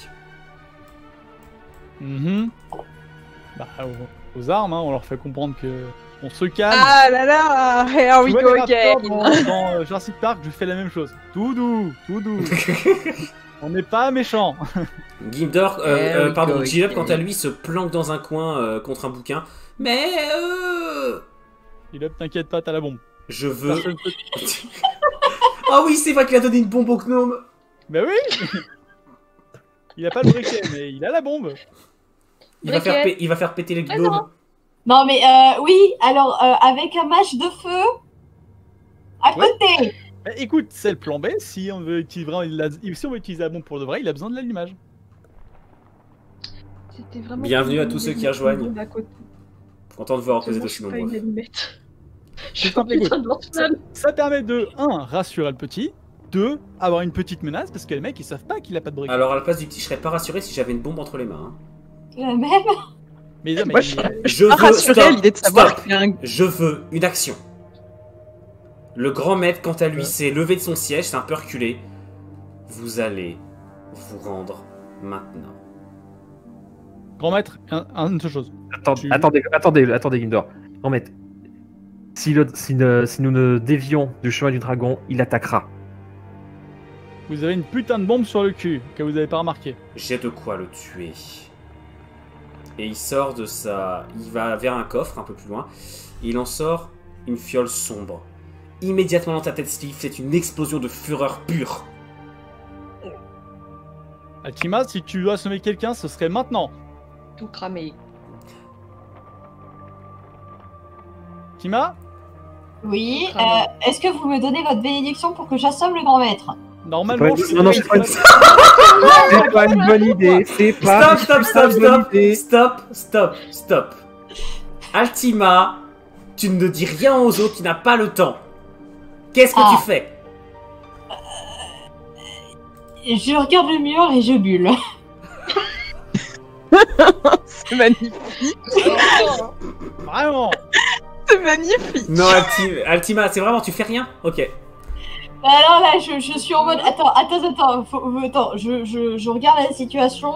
Mhm. Bah, aux armes, hein, on leur fait comprendre que on se calme. Ah là là, here Tu we vois go les raptors again. dans Jurassic Park, je fais la même chose. Tout doux, tout doux. On n'est pas méchants. Gimdor, we pardon, go Gilep, again. quant à lui, se planque dans un coin contre un bouquin. Mais Il hop, t'inquiète pas, t'as la bombe. je veux. Personne peut- Ah oui, c'est vrai qu'il a donné une bombe au gnome. Bah oui. Il a pas le briquet, mais il a la bombe. Briquet. Il va faire péter les Ah globes. non. Non, mais oui, alors avec un match de feu à Ouais. côté. Bah, écoute, c'est le plan B. Si on veut utiliser si on veut utiliser la bombe pour de vrai, il a besoin de l'allumage. C'était vraiment Bienvenue pas à une tous ceux qui allumette, rejoignent. une bombe à côté. Content de vous voir que vous êtes Seulement, je aussi suis pas une nombreux. allumette. Je C'est suis en simple, écoute. putain de lance-flamme. Ça permet de 1. rassurer le petit, 2. avoir une petite menace parce que les mecs ils savent pas qu'il a pas de briquet. Alors à la place du petit, je serais pas rassuré si j'avais une bombe entre les mains. hein. La même. Mais, non, mais Moi, Je Pas veux. rassuré à Stop, l'idée de savoir stop. qu'il y a un... Je veux une action. Le grand maître, quant à lui, s'est levé de son siège, s'est un peu reculé. Vous allez vous rendre maintenant. grand maître, une seule chose. Attendez, Gimdor. Non, mais si nous ne dévions du chemin du dragon, il attaquera. Vous avez une putain de bombe sur le cul que vous avez pas remarqué. J'ai de quoi le tuer. Et il sort de sa... Il va vers un coffre un peu plus loin. Et il en sort une fiole sombre. Immédiatement dans ta tête, Steve, c'est une explosion de fureur pure. Altima, si tu dois assommer quelqu'un, ce serait maintenant. Tout cramé. Altima, Oui, est-ce que vous me donnez votre bénédiction pour que j'assomme le grand maître? normalement... Non, c'est pas une... c'est pas une bonne idée. C'est pas Stop. Altima, tu ne dis rien aux autres, tu n'as pas le temps. Qu'est-ce que tu fais? Je regarde le mur et je bulle. C'est magnifique. Vraiment. C'est magnifique. Non, Altima, c'est vraiment, tu fais rien? Ok. Alors là, je suis en mode... Attends. Je regarde la situation,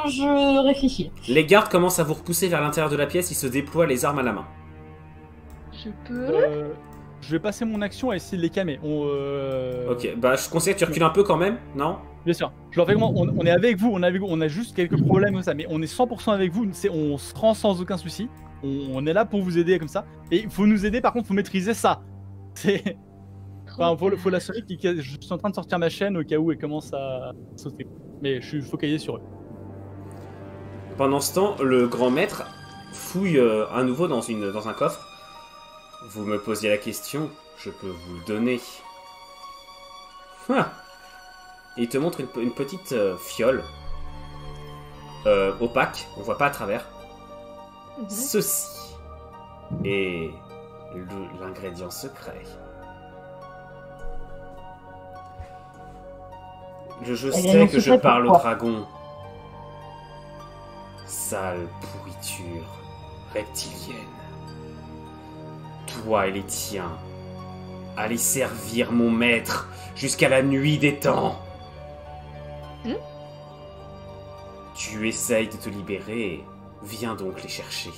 je réfléchis. Les gardes commencent à vous repousser vers l'intérieur de la pièce, ils se déploient les armes à la main. Je peux. Je vais passer mon action à essayer de les calmer. Ok, bah je conseille que tu recules un peu quand même, non? Bien sûr. Je leur fais comment on est avec vous, on a juste quelques problèmes comme ça, mais on est 100% avec vous, on se rend sans aucun souci. On est là pour vous aider comme ça. Et il faut nous aider, par contre, faut maîtriser ça. C'est... Enfin, faut l'assurer je suis en train de sortir ma chaîne au cas où elle commence à sauter. Mais je suis focalisé sur eux. Pendant ce temps, le grand maître fouille à nouveau dans un coffre. Vous me posiez la question, je peux vous le donner. Ah. Il te montre une petite fiole opaque, on voit pas à travers. Ceci est l'ingrédient secret. Je sais que je parle au dragon. Sale pourriture reptilienne. Toi et les tiens, allez servir mon maître jusqu'à la nuit des temps. Tu essayes de te libérer, viens donc les chercher.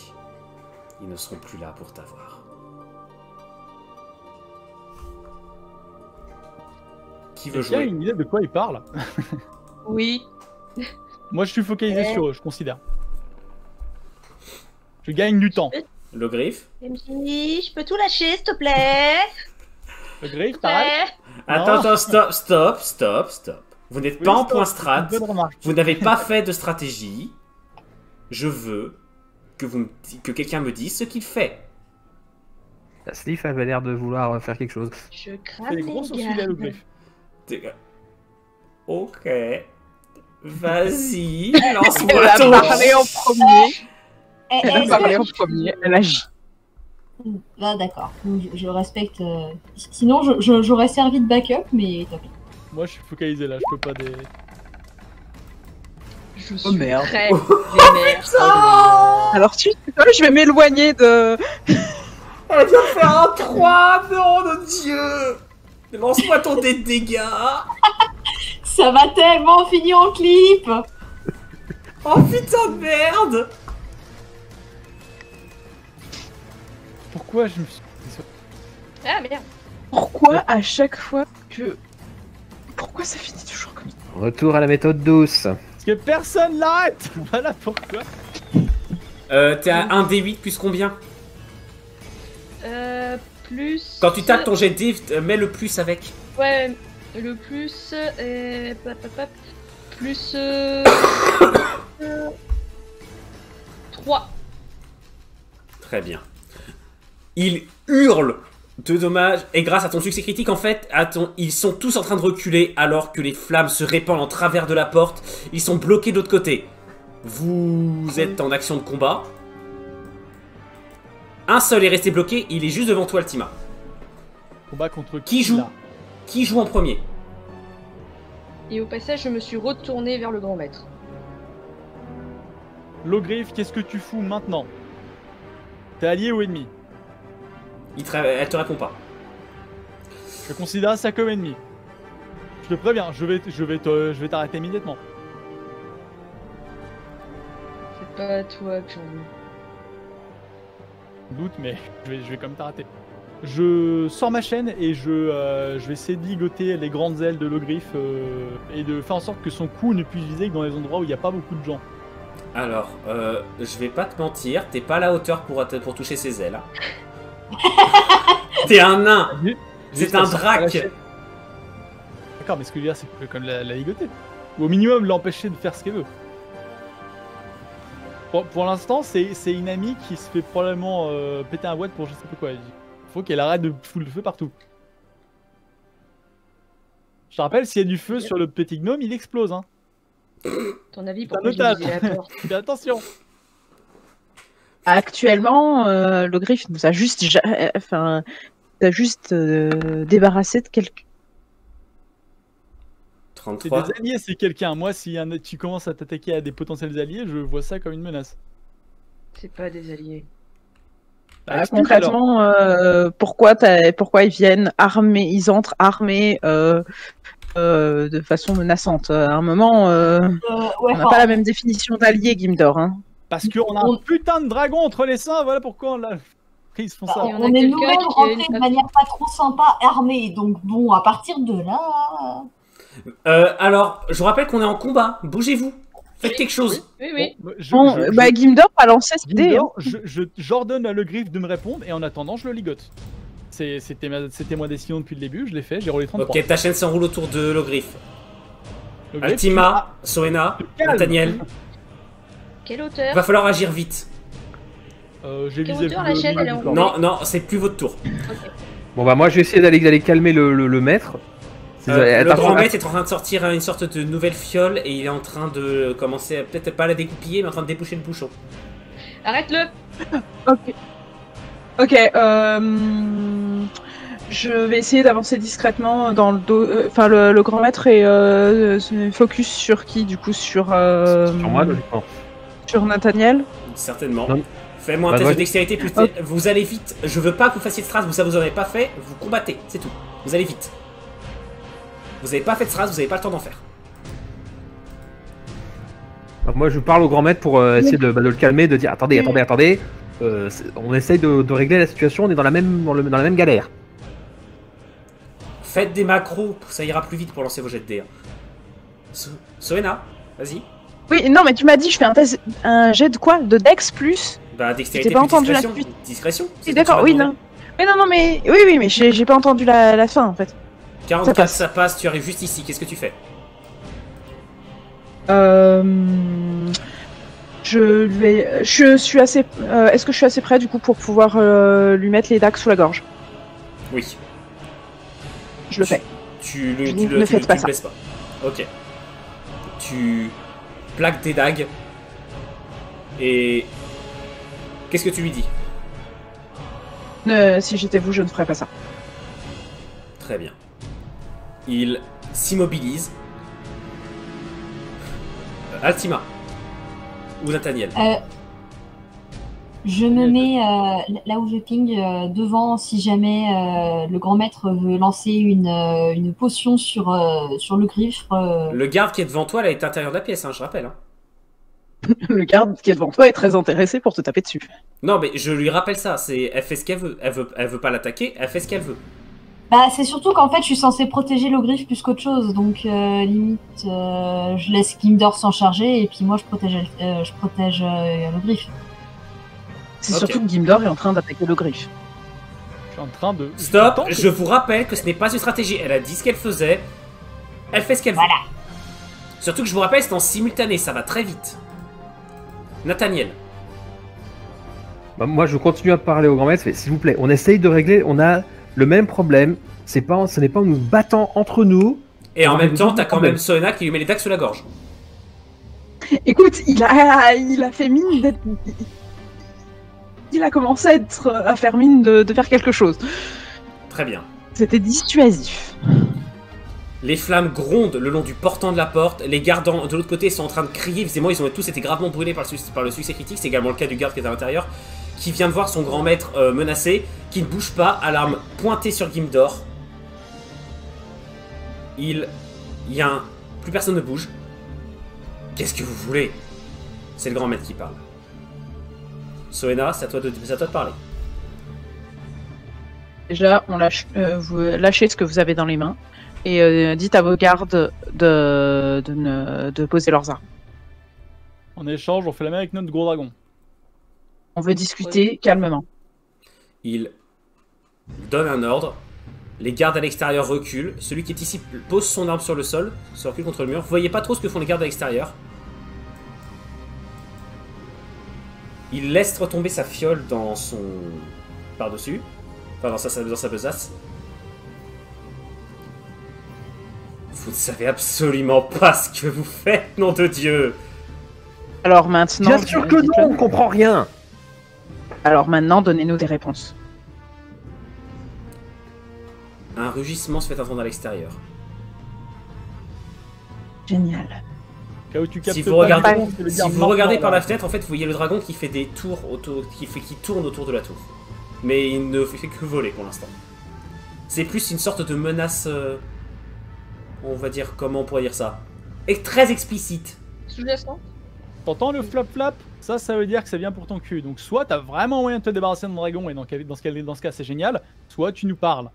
Ils ne seront plus là pour t'avoir. Qui veut jouer? Une idée de quoi il parle? Oui. Moi, je suis focalisé sur eux, je considère. Je gagne du temps. Le griffe? MJ, je peux tout lâcher, s'il te plaît? Le griffe, t'arrêtes? Attends, stop. Vous n'êtes pas en point strat. Vous n'avez pas fait de stratégie. Je veux que quelqu'un me dise ce qu'il fait. La Sliff avait l'air de vouloir faire quelque chose. Je crame C'est des les gros sourcils à le griffe. Ok. Vas-y, Elle lance-moi a ton... parlé en premier. Elle a Est-ce parlé que- en premier. Elle agit. Ah d'accord, donc je respecte. Sinon, j'aurais servi de backup, mais tant pis. Moi, je suis focalisé là, je peux pas des... Je suis merde. très vénère. Alors je vais m'éloigner de... Elle vient de faire un 3, nom de Dieu. Lance-moi ton dé de dégâts. Ça va tellement finir en clip. Oh putain de merde. Pourquoi je me suis... Ah merde. Pourquoi à chaque fois que... Pourquoi ça finit toujours comme ça? Retour à la méthode douce. Parce que personne l'arrête. Voilà pourquoi. T'es à 1 D8 plus combien? Plus... Quand tu tapes ton jet de dé, mets le plus avec. Ouais, le plus... plus... 3. Très bien. Il hurle de dommages et grâce à ton succès critique, en fait, ils sont tous en train de reculer alors que les flammes se répandent en travers de la porte. Ils sont bloqués de l'autre côté. Vous êtes en action de combat. Un seul est resté bloqué, il est juste devant toi, Altima. Combat contre Qui joue là? Qui joue en premier? Et au passage, je me suis retournée vers le grand maître. Logriffe, qu'est-ce que tu fous maintenant? T'es allié ou ennemi? Elle te répond pas. Je considère ça comme ennemi. Je te préviens, je vais t'arrêter immédiatement. C'est pas à toi que j'en veux. Doute, mais je vais quand même t'arrêter. Je sors ma chaîne et je vais essayer de ligoter les grandes ailes de Logriffe et de faire en sorte que son coup ne puisse viser que dans les endroits où il n'y a pas beaucoup de gens. Alors, je vais pas te mentir, t'es pas à la hauteur pour toucher ses ailes. Hein. T'es un nain. C'est un drac. D'accord, mais ce que je veux dire, c'est que tu peux quand même la ligoter. Ou au minimum l'empêcher de faire ce qu'elle veut. Pour l'instant, c'est une amie qui se fait probablement péter un boîte pour je sais pas quoi. Il faut qu'elle arrête de foutre le feu partout. Je te rappelle, s'il y a du feu sur le petit gnome, il explose. Hein. Ton avis, C'est un pourquoi je otage. me disais la porte Fais attention. Actuellement, le griffe nous a juste, débarrassé de quelques. C'est 33. des alliés, c'est quelqu'un. Moi, si tu commences à t'attaquer à des potentiels alliés, je vois ça comme une menace. C'est pas des alliés. Bah, explique Concrètement, pourquoi ils viennent armés, ils entrent armés de façon menaçante. À un moment, on n'a pas la même définition d'allié, Gimdor. Hein. Parce qu'on a un putain de dragon entre les seins, voilà pourquoi ils se font ça. Et on a On est quelqu'un nous-mêmes qui a rentrés une- de manière pas trop sympa, armés. Donc bon, à partir de là... Alors, je vous rappelle qu'on est en combat. Bougez-vous. Faites quelque chose. Oui. Bon, Gimdor a lancé cette idée. Gimdor, j'ordonne à le griffe de me répondre et en attendant, je le ligote. C'était ma décision depuis le début, je l'ai fait, j'ai roulé 33. Ok, ta chaîne s'enroule autour de l'ogriffe. Le griffe, Altima, Soena, calme. Nathaniel. Quelle hauteur Va falloir agir vite. J'ai Quelle visé hauteur le la chaîne, milieu elle est du en corps. Non, non, c'est plus votre tour. Bon bah moi je vais essayer d'aller calmer le maître. Le grand maître est en train de sortir une sorte de nouvelle fiole et il est en train de commencer, peut-être pas à la découpiller, mais en train de déboucher le bouchon. Arrête-le. Ok. Je vais essayer d'avancer discrètement dans le dos. Enfin, le grand maître est focus sur qui, du coup, sur moi logiquement. sur Nathaniel. Certainement. Non. Fais-moi un Bah, test moi, de dextérité plus. Ok. Vous allez vite. Je veux pas que vous fassiez de strass, ça vous en avez pas fait. Vous combattez, c'est tout. Vous allez vite. Vous avez pas fait de strass, vous avez pas le temps d'en faire. Moi je parle au grand maître pour essayer de le calmer, de dire attendez. On essaye de régler la situation, on est dans la même galère. Faites des macros, ça ira plus vite pour lancer vos jets de dés. Soena, vas-y. Oui, non, mais tu m'as dit, je fais un jet de quoi? De Dex plus? Bah, dextérité J'ai pas plus entendu la discrétion. suite. Discrétion. c'est Oui, ce que d'accord, tu oui, m'as non. demandé. Mais oui, mais j'ai pas entendu la fin, en fait. 44, Ça ça passe, tu arrives juste ici. Qu'est-ce que tu fais? Je suis assez. Est-ce que je suis assez près, du coup, pour pouvoir lui mettre les dagues sous la gorge? Oui. Je le fais. Tu Ne le faites pas ça. blesses pas. Ok. Tu plaques tes dagues. Et. Qu'est-ce que tu lui dis? Si j'étais vous, je ne ferais pas ça. Très bien. Il s'immobilise. Altima. Ou Nathaniel. Je me mets là où je ping devant si jamais le grand maître veut lancer une potion sur le griffe. Le garde qui est devant toi, là, est à l'intérieur de la pièce, hein, je rappelle. Hein. Le garde qui est devant toi est très intéressé pour te taper dessus. Non, mais je lui rappelle ça. Elle fait ce qu'elle veut. Elle veut pas l'attaquer, elle fait ce qu'elle veut. Bah, c'est surtout qu'en fait, je suis censée protéger le griffe plus qu'autre chose. Donc, limite, je laisse Gimdor s'en charger et puis moi, je protège le griffe. C'est Ok. surtout que Gimdor est en train d'attaquer le griffe. Je suis en train de. Stop, Attends, je vous rappelle que ce n'est pas une stratégie. Elle a dit ce qu'elle faisait. Elle fait ce qu'elle veut. Voilà. Surtout que je vous rappelle, c'est en simultané, ça va très vite. Nathaniel. Bah, moi je continue à parler au grand maître, s'il vous plaît, on essaye de régler, on a le même problème. Ce n'est pas en nous battant entre nous. Et en On même résout temps, le t'as quand problème. même Soena qui lui met les dagues sous la gorge. Écoute, il a fait mine d'être. Il a commencé à faire mine de faire quelque chose. Très bien. C'était dissuasif. Les flammes grondent le long du portant de la porte. Les gardes de l'autre côté sont en train de crier. Visiblement, ils ont tous été gravement brûlés par le succès critique. C'est également le cas du garde qui est à l'intérieur, qui vient de voir son grand maître menacé, qui ne bouge pas, à l'arme pointée sur Gimdor. Plus personne ne bouge. Qu'est-ce que vous voulez? C'est le grand maître qui parle. Soena, c'est à toi de parler. Déjà, vous lâchez ce que vous avez dans les mains et dites à vos gardes de poser leurs armes. En échange, on fait la même avec notre gros dragon. On veut discuter calmement. Il donne un ordre. Les gardes à l'extérieur reculent. Celui qui est ici pose son arme sur le sol, se recule contre le mur. Vous voyez pas trop ce que font les gardes à l'extérieur. Il laisse retomber sa fiole dans son par-dessus, enfin dans sa besace. Vous ne savez absolument pas ce que vous faites, nom de Dieu. Alors maintenant... Bien sûr que non, on comprend rien. Alors maintenant, donnez-nous des réponses. Un rugissement se fait entendre à l'extérieur. Génial. Là où tu captes Si vous pas regardez, le dragon, c'est le si garde vous regardez maintenant, par là. la fenêtre, en fait, vous voyez le dragon qui fait des tours autour, qui tourne autour de la tour. Mais il ne fait que voler pour l'instant. C'est plus une sorte de menace, on va dire, comment on pourrait dire ça, et très explicite. Sous-jacent. T'entends le flap-flap? Ça veut dire que c'est bien pour ton cul. Donc soit t'as vraiment moyen de te débarrasser de mon dragon, et dans ce cas c'est génial, soit tu nous parles.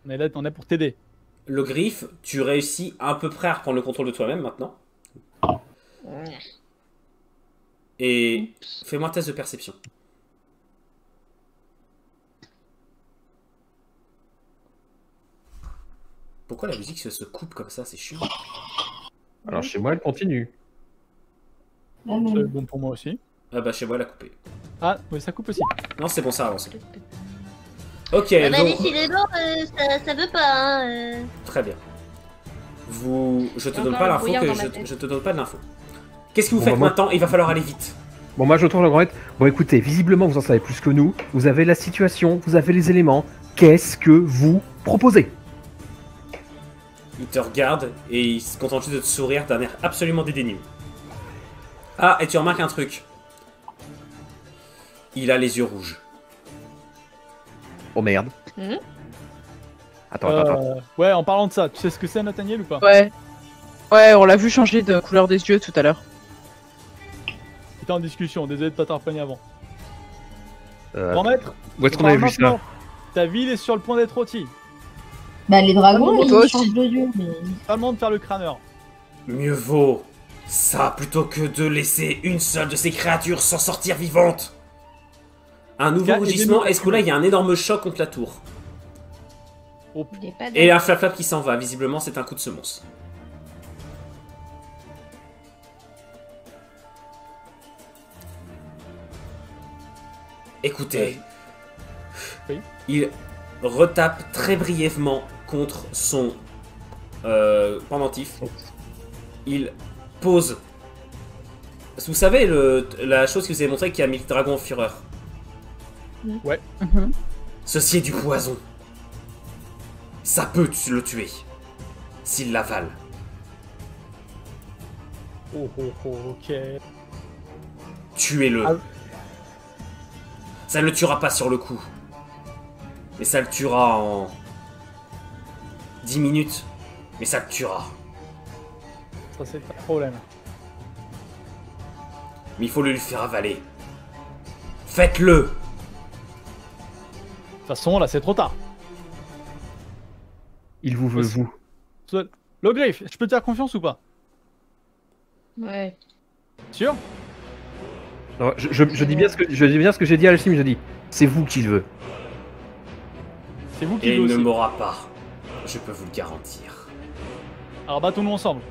On est là, on est pour t'aider. Le griffe, tu réussis à peu près à reprendre le contrôle de toi-même maintenant. Et fais-moi un test de perception. Pourquoi la musique se coupe comme ça? C'est chiant. Alors chez moi, elle continue. C'est bon pour moi aussi. Ah bah chez moi elle a coupé. Ah, oui, ça coupe aussi. Non, c'est bon, ça avance. Ok, Ah bah, donc... décidément, ça veut pas, hein. Très bien. Je te donne Encore pas le l'info brouillard que dans ma tête. je te donne pas de l'info. Qu'est-ce que vous Bon, faites bah, moi- maintenant? Il va falloir aller vite. Bon, moi je retourne le grand maître. Bon, écoutez, visiblement vous en savez plus que nous. Vous avez la situation, vous avez les éléments. Qu'est-ce que vous proposez? Il te regarde et il se contente juste de te sourire d'un air absolument dédaigneux. Ah, et tu remarques un truc. Il a les yeux rouges. Oh merde. Mhm. Attends. Ouais, en parlant de ça, tu sais ce que c'est, Nathaniel, ou pas? Ouais. Ouais, on l'a vu changer de couleur des yeux tout à l'heure. C'était en discussion, désolé de pas t'arpeigner avant. Euh, Grand maître, Où est-ce qu'on avait vu ça? maintenant, ta ville est sur le point d'être rôtie. Bah, les dragons, Toi ils aussi. changent de yeux. Mais... Pas le moment de faire le crâneur. Mieux vaut ça plutôt que de laisser une seule de ces créatures s'en sortir vivante. Un nouveau Gars, rugissement, aidez-nous. est-ce que là il y a un énorme choc contre la tour? Oh, Il est pas Et un flap-flap qui s'en va, visiblement c'est un coup de semonce. Écoutez, Oui. il retape très brièvement contre son pendentif. Il pose. Vous savez la chose que je vous ai montré qui a mis le dragon en fureur. Mhm. Ceci est du poison. Ça peut le tuer. S'il l'avale. ok. Tuez-le. Ah. Ça ne le tuera pas sur le coup. Mais ça le tuera en 10 minutes. Mais ça le tuera. Ça, c'est pas le problème. Mais il faut le lui faire avaler. Faites-le. De toute façon, là, c'est trop tard. Il vous veut, vous. Le griffe, je peux te faire confiance ou pas? Ouais. Sûr? Non, je dis bien ce que j'ai dit à l'alchimie, je dis. C'est vous qui le veut. C'est vous qui Et le il ne aussi. mourra pas. Je peux vous le garantir. Alors battons-nous ensemble.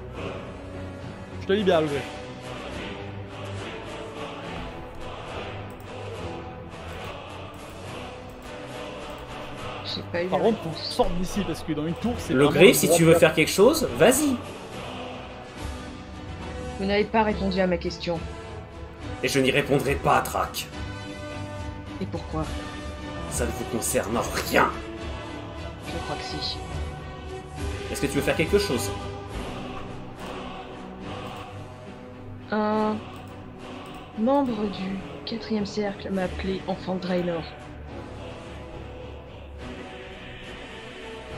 Je te libère, le griffe. J'ai pas eu Par la contre, on réponse. sort d'ici parce que dans une tour, c'est Le vraiment griffe, le si grand tu veux plat. faire quelque chose, vas-y. Vous n'avez pas répondu à ma question. Et je n'y répondrai pas, Drac. Et pourquoi? Ça ne vous concerne rien. Je crois que si. Est-ce que tu veux faire quelque chose? Un membre du 4ème cercle m'a appelé enfant de Draenor.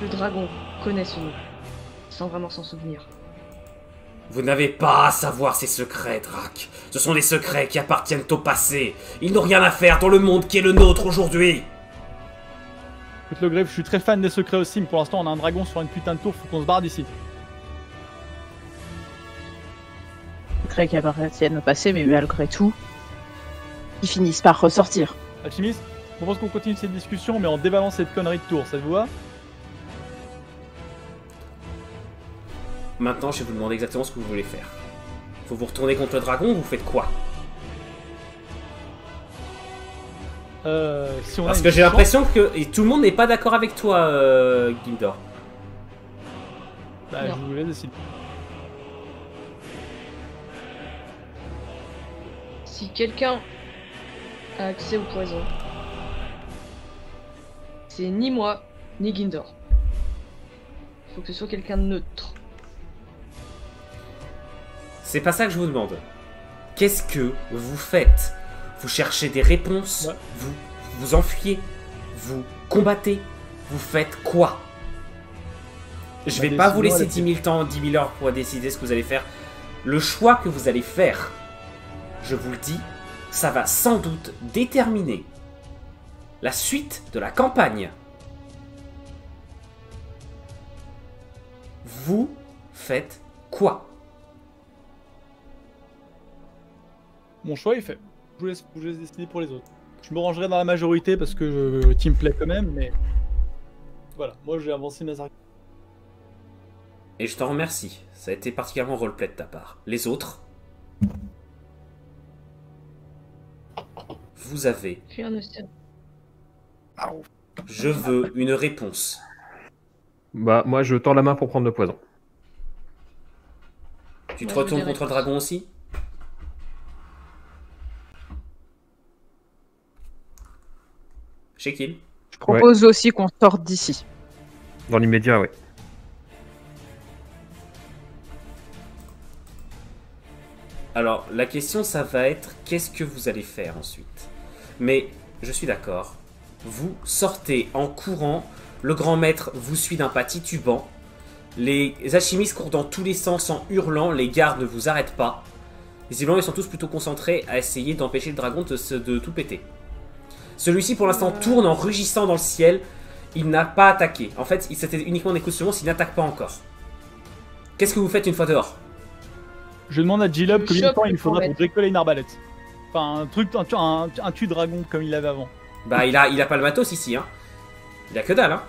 Le dragon connaît ce nom, sans vraiment s'en souvenir. Vous n'avez pas à savoir ces secrets, Drac. Ce sont des secrets qui appartiennent au passé. Ils n'ont rien à faire dans le monde qui est le nôtre aujourd'hui. Écoute, le griffe, je suis très fan des secrets aussi, mais pour l'instant, on a un dragon sur une putain de tour, faut qu'on se barre d'ici. souhaiterais qu'elles tiennent passer, mais malgré tout, ils finissent par ressortir. Alchimiste, je propose qu'on continue cette discussion, mais en dévalant cette connerie de tour, ça vous va? Maintenant, je vais vous demander exactement ce que vous voulez faire. Faut vous retourner contre le dragon ou vous faites quoi? Si on Parce que j'ai l'impression que tout le monde n'est pas d'accord avec toi, Gildor. Bah, je vous laisse décider. Si quelqu'un a accès au poison, c'est ni moi, ni Gindor. Faut que ce soit quelqu'un de neutre. C'est pas ça que je vous demande. Qu'est-ce que vous faites? Vous cherchez des réponses? Ouais. Vous vous enfuyez? Vous combattez? Vous faites quoi? Je vais pas vous laisser 10 000 heures pour décider ce que vous allez faire. Le choix que vous allez faire, je vous le dis, ça va sans doute déterminer la suite de la campagne. Vous faites quoi? Mon choix est fait. Je vous laisse décider pour les autres. Je me rangerai dans la majorité parce que team play quand même, mais voilà, moi j'ai avancé mes arguments. Et je t'en remercie. Ça a été particulièrement roleplay de ta part. Les autres, vous avez... Je veux une réponse. Bah, moi, je tends la main pour prendre le poison. Tu te Moi, je retournes veux des contre le dragon aussi? Shekil? Je propose aussi qu'on sorte d'ici. Dans l'immédiat, oui. Alors, la question, ça va être qu'est-ce que vous allez faire ensuite? Mais, je suis d'accord. Vous sortez en courant. Le grand maître vous suit d'un pas titubant. Les alchimistes courent dans tous les sens en hurlant. Les gardes ne vous arrêtent pas. Visiblement, ils sont tous plutôt concentrés à essayer d'empêcher le dragon de tout péter. Celui-ci, pour l'instant, tourne en rugissant dans le ciel. Il n'a pas attaqué. En fait, c'était uniquement des coups de semence. Il n'attaque pas encore. Qu'est-ce que vous faites une fois dehors? Je demande à G-Lub combien de temps il faudra pour mettre. bricoler une arbalète. Enfin, un tue-dragon comme il avait avant. Bah, il a pas le matos ici, hein. Il a que dalle, hein.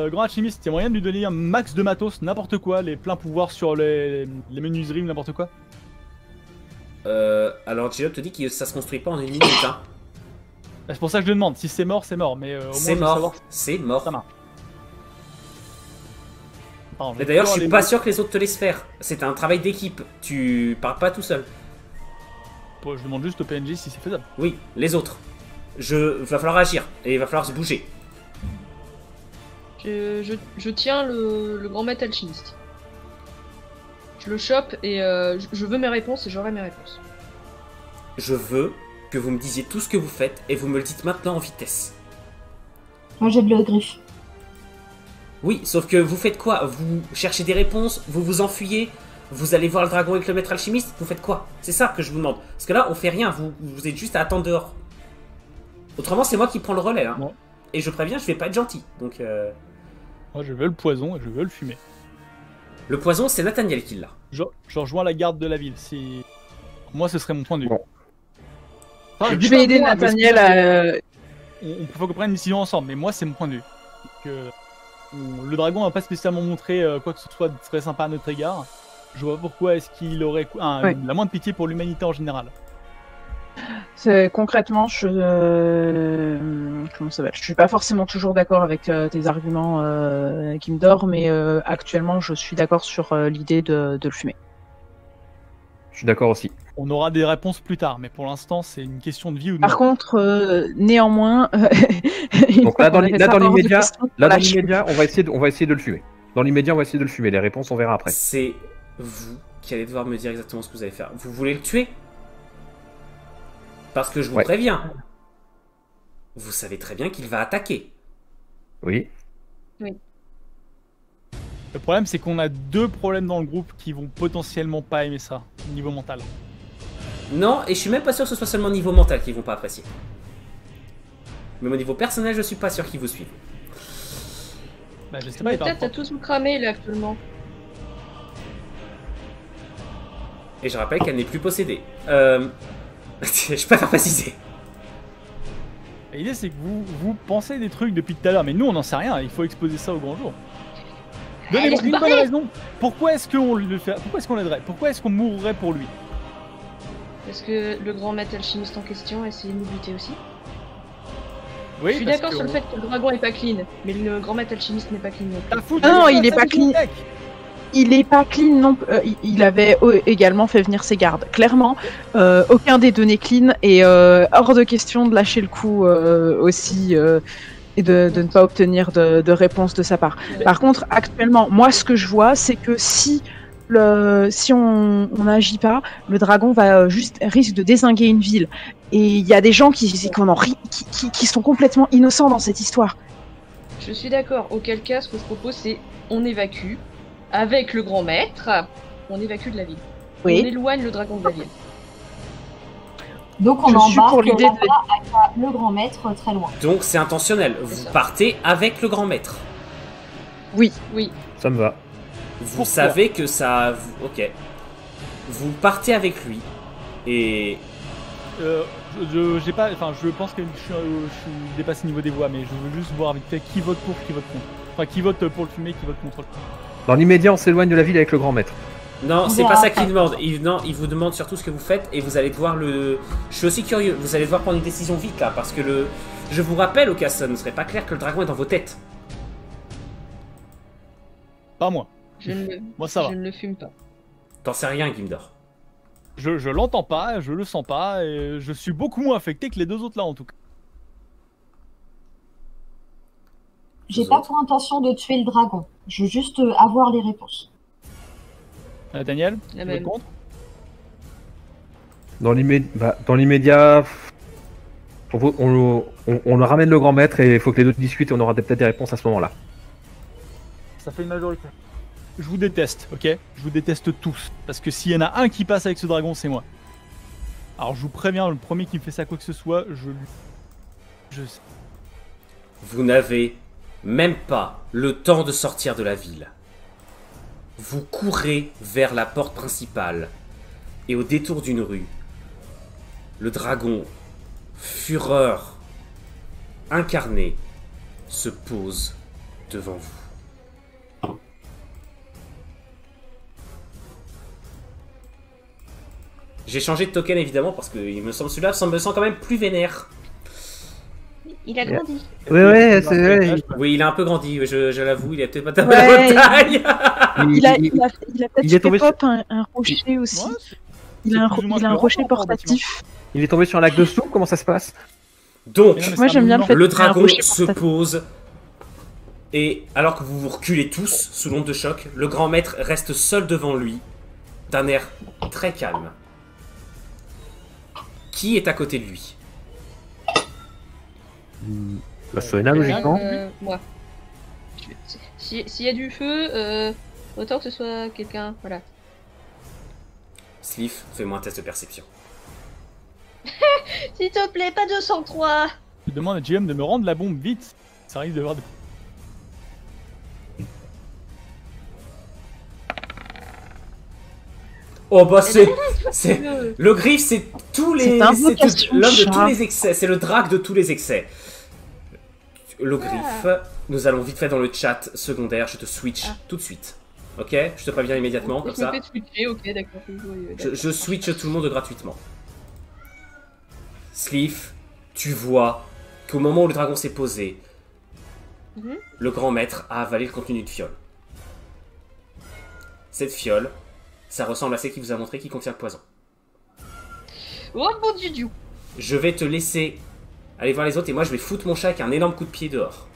Grand alchimiste, il y a moyen de lui donner un max de matos, n'importe quoi, les pleins pouvoirs sur les menuiseries ou n'importe quoi. Alors, G-Lub te dit que ça se construit pas en une minute, hein. Bah, c'est pour ça que je le demande, si c'est mort, c'est mort, mais au moins C'est je veux mort, savoir c'est mort. ça marche. Attends, Mais d'ailleurs, je suis les- pas sûr que les autres te laissent faire. C'est un travail d'équipe. Tu pars pas tout seul. Je demande juste au PNJ si c'est faisable. Oui, les autres. Va falloir agir et il va falloir se bouger. Je tiens le grand maître alchimiste. Je le chope et je veux mes réponses et j'aurai mes réponses. Je veux que vous me disiez tout ce que vous faites et vous me le dites maintenant en vitesse. Moi j'ai de le griffe. Oui, sauf que vous faites quoi? Vous cherchez des réponses? Vous vous enfuyez? Vous allez voir le dragon avec le maître alchimiste? Vous faites quoi? C'est ça que je vous demande. Parce que là, on fait rien. Vous êtes juste à attendre dehors. Autrement, c'est moi qui prends le relais. Hein. Ouais. Et je préviens, je vais pas être gentil. Donc, Moi je veux le poison et je veux le fumer. le poison, c'est Nathaniel qui l'a. Je rejoins la garde de la ville, si... Moi ce serait mon point de vue. Bon. Enfin, Je vais aider moi, Nathaniel à... on peut qu'on prenne une décision ensemble, mais moi c'est mon point de vue. Le dragon n'a pas spécialement montré quoi que ce soit de très sympa à notre égard. Je vois pourquoi est-ce qu'il aurait la moindre pitié pour l'humanité en général. Concrètement, comment ça va? Je suis pas forcément toujours d'accord avec tes arguments, Gildor, mais actuellement, je suis d'accord sur l'idée de le fumer. Je suis d'accord aussi. On aura des réponses plus tard, mais pour l'instant c'est une question de vie ou de Par mort. contre, néanmoins, Donc là, dans l'immédiat, on va essayer de le fumer. Dans l'immédiat, on va essayer de le fumer. Les réponses, on verra après. C'est vous qui allez devoir me dire exactement ce que vous allez faire. Vous voulez le tuer? Parce que je vous préviens. Vous savez très bien qu'il va attaquer. Oui. Le problème c'est qu'on a deux problèmes dans le groupe qui vont potentiellement pas aimer ça, au niveau mental. Non, et je suis même pas sûr que ce soit seulement niveau mental qu'ils vont pas apprécier. Même au niveau personnel, je suis pas sûr qu'ils vous suivent. Bah je sais pas, il Peut-être parle t'as tous vous cramer là actuellement. Et je rappelle qu'elle n'est plus possédée. Je préfère préciser. L'idée, c'est que vous pensez des trucs depuis tout à l'heure, mais nous, on n'en sait rien. Il faut exposer ça au grand jour. Donnez-moi une bonne raison. Pourquoi est-ce qu'on le fait? Pourquoi est-ce qu'on l'aiderait? Pourquoi est-ce qu'on mourrait pour lui? Parce que le grand maître alchimiste en question a essayé de nous buter aussi. Oui, Je suis d'accord sur le fait que le dragon est pas clean, mais le grand maître alchimiste n'est pas clean non plus. Non, il est pas clean. Il est pas clean non. Il avait également fait venir ses gardes. Clairement, aucun des deux n'est clean et hors de question de lâcher le coup aussi et de ne pas obtenir de réponse de sa part. Par contre, actuellement, moi, ce que je vois, c'est que si on n'agit pas, le dragon risque de dézinguer une ville. Et il y a des gens qui sont complètement innocents dans cette histoire. Je suis d'accord. Auquel cas, ce que je propose, c'est on évacue avec le grand maître. On évacue de la ville. Oui. On éloigne le dragon de la ville. Donc on Je suis embarque pour l'idée là-bas avec le grand maître très loin. Donc c'est intentionnel. Vous ça. partez avec le grand maître. Oui. Oui. Ça me va. Vous Pourquoi savez que ça... Ok. Vous partez avec lui. Et... J'ai pas, enfin, je pense que je suis dépassé au niveau des voix, mais je veux juste voir vite fait qui vote pour, qui vote contre. Enfin, qui vote pour le fumer, qui vote contre. Dans l'immédiat, on s'éloigne de la ville avec le grand maître. Non, c'est verra pas ça après. qu'il demande. Il vous demande surtout ce que vous faites et vous allez devoir le... Je suis aussi curieux. Vous allez devoir prendre une décision vite là, parce que le... Je vous rappelle, au cas où ça ne serait pas clair, que le dragon est dans vos têtes. Pas moi. Moi, ça va. Je ne le fume pas. T'en sais rien, Gimdor. Je l'entends pas, je le sens pas, et je suis beaucoup moins affecté que les deux autres là en tout cas. J'ai pas pour intention de tuer le dragon. Je veux juste avoir les réponses. Daniel, La tu même. votes contre? Dans l'immédiat, on ramène le grand maître et il faut que les deux discutent et on aura peut-être des réponses à ce moment-là. Ça fait une majorité. Je vous déteste, ok? Je vous déteste tous. Parce que s'il y en a un qui passe avec ce dragon, c'est moi. Alors je vous préviens, le premier qui me fait ça quoi que ce soit, je sais. Vous n'avez même pas le temps de sortir de la ville. Vous courez vers la porte principale et au détour d'une rue, le dragon, fureur incarné, se pose devant vous. J'ai changé de token évidemment parce que il me semble celui-là me sent quand même plus vénère. Il a grandi. Ouais, c'est vrai. Oui, il a un peu grandi, je l'avoue, il a peut-être pas tapé Ouais, la taille. Il a peut-être il est tombé fait pop un rocher aussi. Ouais, Il a un, plus ou moins il a un peur, rocher encore, portatif. Il est tombé sur un lac de soupe, comment ça se passe? Donc, Mais non, mais Moi c'est j'aime un bien le monument. fait le qu'il y ait un dragon rocher se portatif. pose et alors que vous vous reculez tous sous l'onde de choc, le grand maître reste seul devant lui, d'un air très calme. Qui est à côté de lui? Bah, Soena, logiquement. Moi. S'il y a du feu, autant que ce soit quelqu'un, voilà. Sliff, fais-moi un test de perception. S'il te plaît, pas 203. Je demande à GM de me rendre la bombe vite. Ça risque d'avoir des... Oh bah c'est le griffe, c'est tous les, C'est invocation l'homme de chat. tous les excès, c'est le drac de tous les excès. Le griffe, nous allons vite fait dans le chat secondaire, je te switch tout de suite. Ok, je te préviens immédiatement comme Je me ça. fais switcher, ok, d'accord. Je switch tout le monde gratuitement. Sliff, tu vois qu'au moment où le dragon s'est posé, Mhm. le grand maître a avalé le contenu d'une fiole. Cette fiole, ça ressemble à celle qu'il vous a montré qui contient le poison. Oh mon dieu. Je vais te laisser aller voir les autres et moi je vais foutre mon chat avec un énorme coup de pied dehors.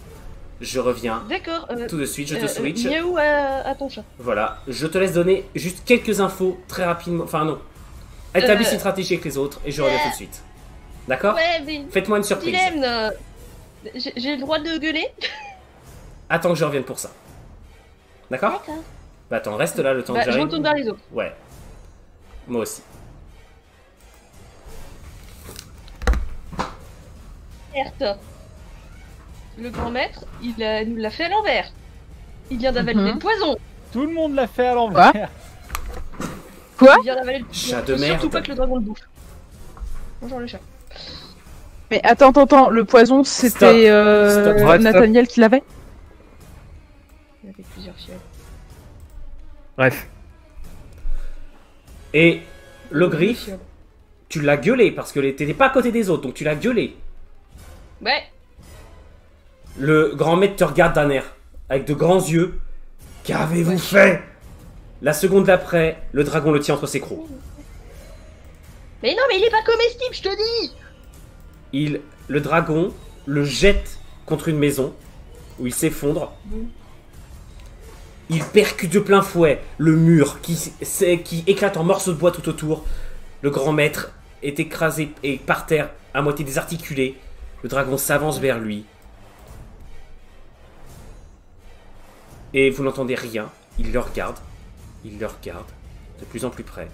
Je reviens D'accord. tout de suite, je te switch. Miaou à ton chat. Voilà, je te laisse donner juste quelques infos très rapidement. Enfin non. Établis une stratégie avec les autres et je reviens tout de suite. D'accord? Ouais, mais Faites-moi une surprise. dilemme. J'ai le droit de gueuler? Attends que je revienne pour ça. D'accord? D'accord. Bah attends, reste là le temps Bah, que je j'arrive. retourne vers les autres. Ouais. Moi aussi. Certes. Le grand maître, nous l'a fait à l'envers. Il vient d'avaler le poison. Tout le monde l'a fait à l'envers. Quoi? Il vient d'avaler le Chat poison. de Faut merde. Surtout pas que le dragon le bouffe. Bonjour le chat. Mais attends, le poison, c'était Stop. Stop. Nathaniel qui l'avait? Il y avait plusieurs fioles. Bref. Et le griffe, Fioles. tu l'as gueulé parce que t'étais pas à côté des autres, donc tu l'as gueulé. Ouais. Le grand maître te regarde d'un air, avec de grands yeux. Qu'avez-vous fait? La seconde d'après, le dragon le tient entre ses crocs. Mais non, mais il est pas comestible, je te dis. Le dragon le jette contre une maison, où il s'effondre. Il percute de plein fouet le mur qui éclate en morceaux de bois tout autour. Le grand maître est écrasé et par terre, à moitié désarticulé. Le dragon s'avance vers lui. Et vous n'entendez rien. Il le regarde. Il le regarde. De plus en plus près.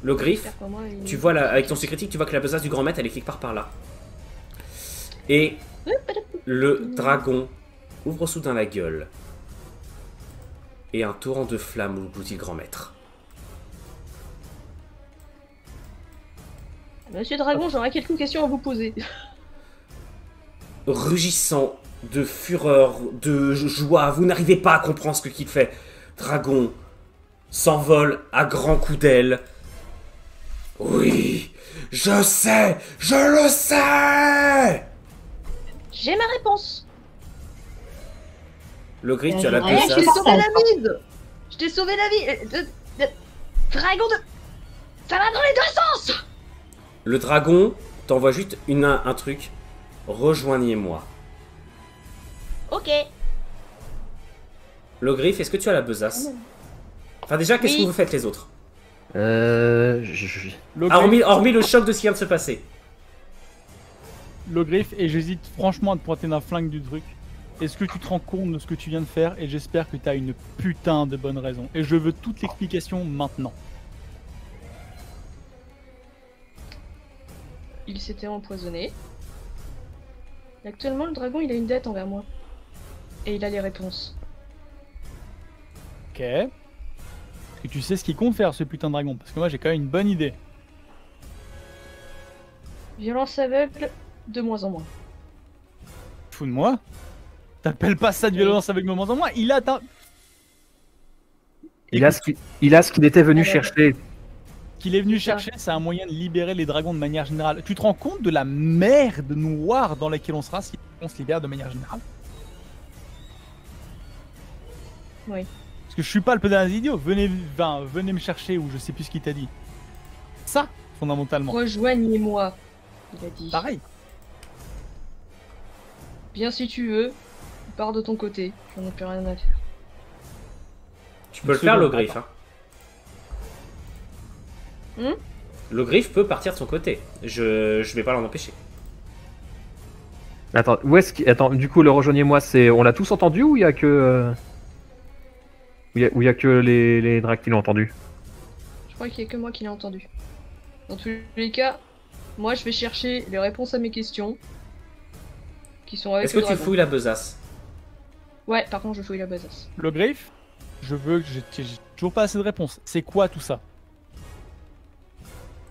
Le griffe, J'espère qu'au moins, il- tu vois là, avec ton secret critique, tu vois que la besace du grand maître, elle est quelque part par là. Et le dragon ouvre soudain la gueule. Et un torrent de flammes engloutit le grand maître. Monsieur Dragon, j'aurais quelques questions à vous poser. Rugissant de fureur, de joie, vous n'arrivez pas à comprendre ce qu'il fait. Dragon s'envole à grands coups d'aile. Oui, je sais, je le sais. J'ai ma réponse. Le griffe, tu as la Ouais, Je t'ai besace. sauvé la vie. Je t'ai sauvé la vie. Dragon de... Ça va dans les deux sens. Le dragon t'envoie juste un truc. Rejoignez-moi. Ok. Le griffe, est-ce que tu as la besace? Enfin déjà, qu'est-ce Oui. que vous faites les autres? Le Ah, griffe, hormis le choc de ce qui vient de se passer. le griffe, et j'hésite franchement à te pointer d'un flingue du truc. Est-ce que tu te rends compte de ce que tu viens de faire? Et j'espère que t'as une putain de bonne raison. Et je veux toute l'explication maintenant. Il s'était empoisonné. Et actuellement, le dragon, il a une dette envers moi. Et il a les réponses. Ok. Est-ce que tu sais ce qu'il compte faire ce putain de dragon? Parce que moi j'ai quand même une bonne idée. Violence aveugle, de moins en moins. Fous de moi? T'appelles pas ça de violence avec moment en moins? Il a ta... Il a ce qu'il était venu chercher. Qu'il est venu C'est ça. chercher, c'est un moyen de libérer les dragons de manière générale. Tu te rends compte de la merde noire dans laquelle on sera si on se libère de manière générale? Oui. Parce que je suis pas le peu d'un idiot. Venez me chercher, ou je sais plus ce qu'il t'a dit. Ça, fondamentalement. Rejoignez-moi, il a dit. Pareil. Bien si tu veux, pars de ton côté, j'en ai plus rien à faire. Tu peux le faire, Second, le griffe. Hein. Le griffe peut partir de son côté. Je vais pas l'en empêcher. Attends, où est-ce qu'il... Attends, du coup, le rejoignez-moi, c'est... On l'a tous entendu ou il y a que... Ou il y a que les dracs qui l'ont entendu? Je crois qu'il y a que moi qui l'ai entendu. Dans tous les cas, moi je vais chercher les réponses à mes questions. Qui sont avec Est-ce le que tu dragon. fouilles la besace? Ouais, par contre je fouille la besace. Le griffe, je veux que j'ai toujours pas assez de réponses. C'est quoi tout ça?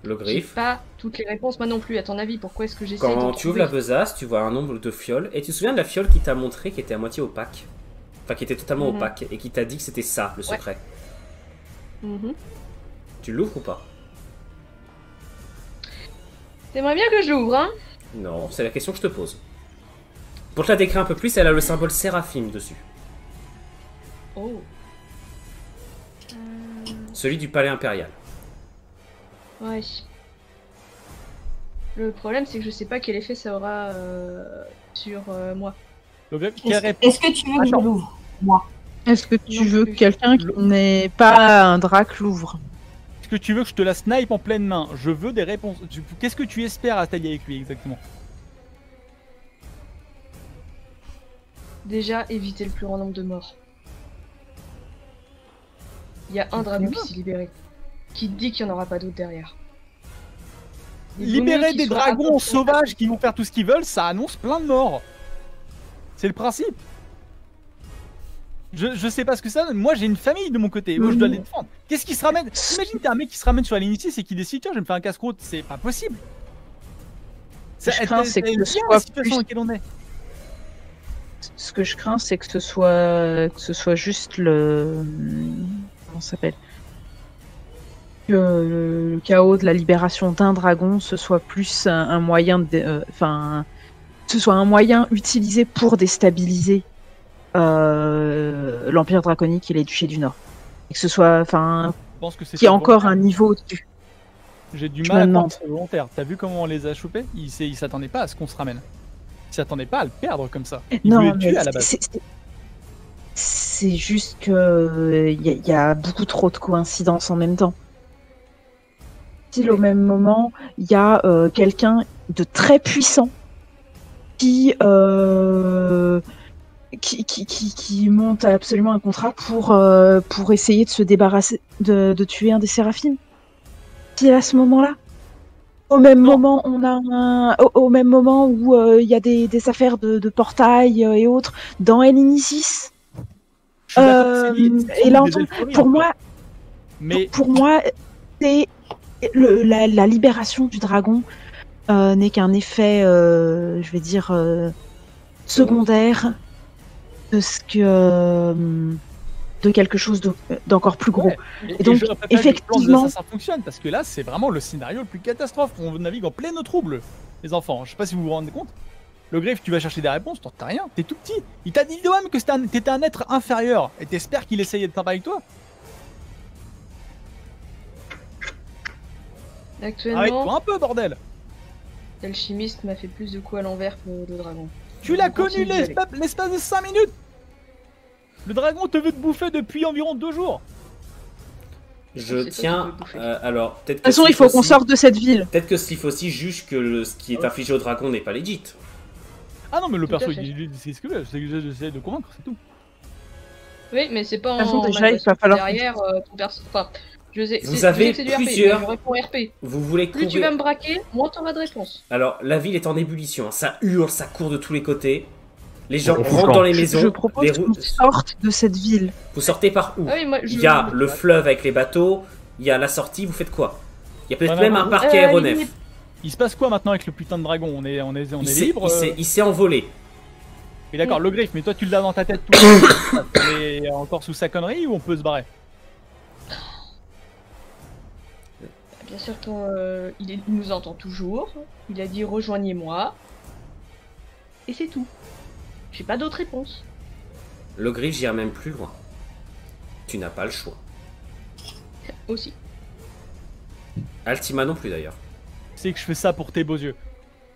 Le J'ai griffe. pas toutes les réponses moi non plus, à ton avis, pourquoi est-ce que j'essaie Quand de tu ouvres trouver... la besace, tu vois un nombre de fioles. Et tu te souviens de la fiole qui t'a montré qui était à moitié opaque? Enfin, qui était totalement Mhm. opaque. Et qui t'a dit que c'était ça, le Ouais. secret. Mhm. Tu l'ouvres ou pas? T'aimerais bien que je l'ouvre, hein? Non, c'est la question que je te pose. Pour te la décrire un peu plus, elle a le symbole séraphim dessus. Oh. Celui du palais impérial. Ouais. Le problème c'est que je sais pas quel effet ça aura sur moi. Le griffe, quelle réponse? Est-ce que tu veux que je Attends. l'ouvre, moi? Est-ce que tu Non veux plus. que quelqu'un qui n'est pas un drac l'ouvre? Est-ce que tu veux que je te la snipe en pleine main? Je veux des réponses. Qu'est-ce que tu espères à t'allier avec lui exactement? Déjà, éviter le plus grand nombre de morts. Il y a un dragon qui s'est libéré. Qui dit qu'il n'y en aura pas d'autres derrière. Des Libérer bonhommes qui des soient dragons à peu près- sauvages qui vont faire tout ce qu'ils veulent, ça annonce plein de morts. C'est le principe. Je sais pas ce que ça donne. Moi, j'ai une famille de mon côté. Moi, je dois les défendre. Qu'est-ce qui se ramène? Imagine, t'es un mec qui se ramène sur la ligne ici, c'est qu'il décide, tiens, je vais me faire un casse-croûte. C'est pas possible. Je crains, c'est que ce la soit situation dans laquelle on est. Ce que je crains, c'est que ce soit juste le. Comment ça s'appelle? Que le chaos de la libération d'un dragon, ce soit plus un moyen de. Enfin. Ce soit un moyen utilisé pour déstabiliser l'Empire draconique et les duchés du Nord. Et que ce soit. Enfin. Je pense que c'est qu'il y a encore un niveau au-dessus. J'ai du mal à croire que c'est volontaire. T'as vu comment on les a chopés? Ils s'attendaient pas à ce qu'on se ramène. Ils s'attendaient pas à le perdre comme ça. Ils voulaient le tuer à la base. C'est juste que il y a beaucoup trop de coïncidences en même temps. Au même moment, il y a quelqu'un de très puissant qui monte absolument un contrat pour essayer de se débarrasser de tuer un des Séraphim. Puis à ce moment-là, au même moment, on a au même moment où il y a des affaires de portail et autres dans El Inisis. Et là, pour moi, c'est la libération du dragon n'est qu'un effet, je vais dire, secondaire de ce que de quelque chose d'encore plus gros. Ouais. Et donc, effectivement, ça fonctionne parce que là, c'est vraiment le scénario le plus catastrophe. On navigue en pleine eau trouble, les enfants. Je sais pas si vous vous rendez compte. Le griffe, tu vas chercher des réponses, t'as rien. T'es tout petit. Il t'a dit de même que t'étais un être inférieur. Et t'espères qu'il essayait de sympa avec toi. Actuellement, arrête-toi un peu, bordel. l'alchimiste m'a fait plus de coups à l'envers que le dragon. Tu l'as connu l'espace de 5 minutes. Le dragon te veut te bouffer depuis environ 2 jours. Je tiens. Alors, peut-être. De toute façon, il faut qu'on sorte de cette ville. Peut-être que Sif aussi juge que ce qui est infligé au dragon n'est pas legit. Ah non, mais le perso, c'est ce que j'essaie de convaincre, c'est tout. Oui, mais c'est pas en. De toute façon, déjà, il va falloir. Derrière, ton perso. Enfin, je sais. Vous avez plusieurs. RP, je réponds RP. Vous voulez Plus tu vas me braquer, moins t'auras de réponse. Alors, la ville est en ébullition. Hein. Ça hurle, ça court de tous les côtés. Les gens rentrent dans les maisons. Je propose qu'on sorte de cette ville. Vous sortez par où? Ah oui, moi, Il y a le fleuve avec les bateaux. Il y a la sortie. Vous faites quoi? Il y a peut-être même un parquet aéronef. Il se passe quoi maintenant avec le putain de dragon? On est libre. Il s'est envolé. Et d'accord, le griffe, mais toi tu l'as dans ta tête tout. On est encore sous sa connerie ou on peut se barrer? Bien sûr qu'il nous entend toujours. Il a dit rejoignez-moi. Et c'est tout. J'ai pas d'autre réponse. Le griffe, j'irai même plus loin. Tu n'as pas le choix. Aussi. Altima non plus d'ailleurs. C'est que je fais ça pour tes beaux yeux.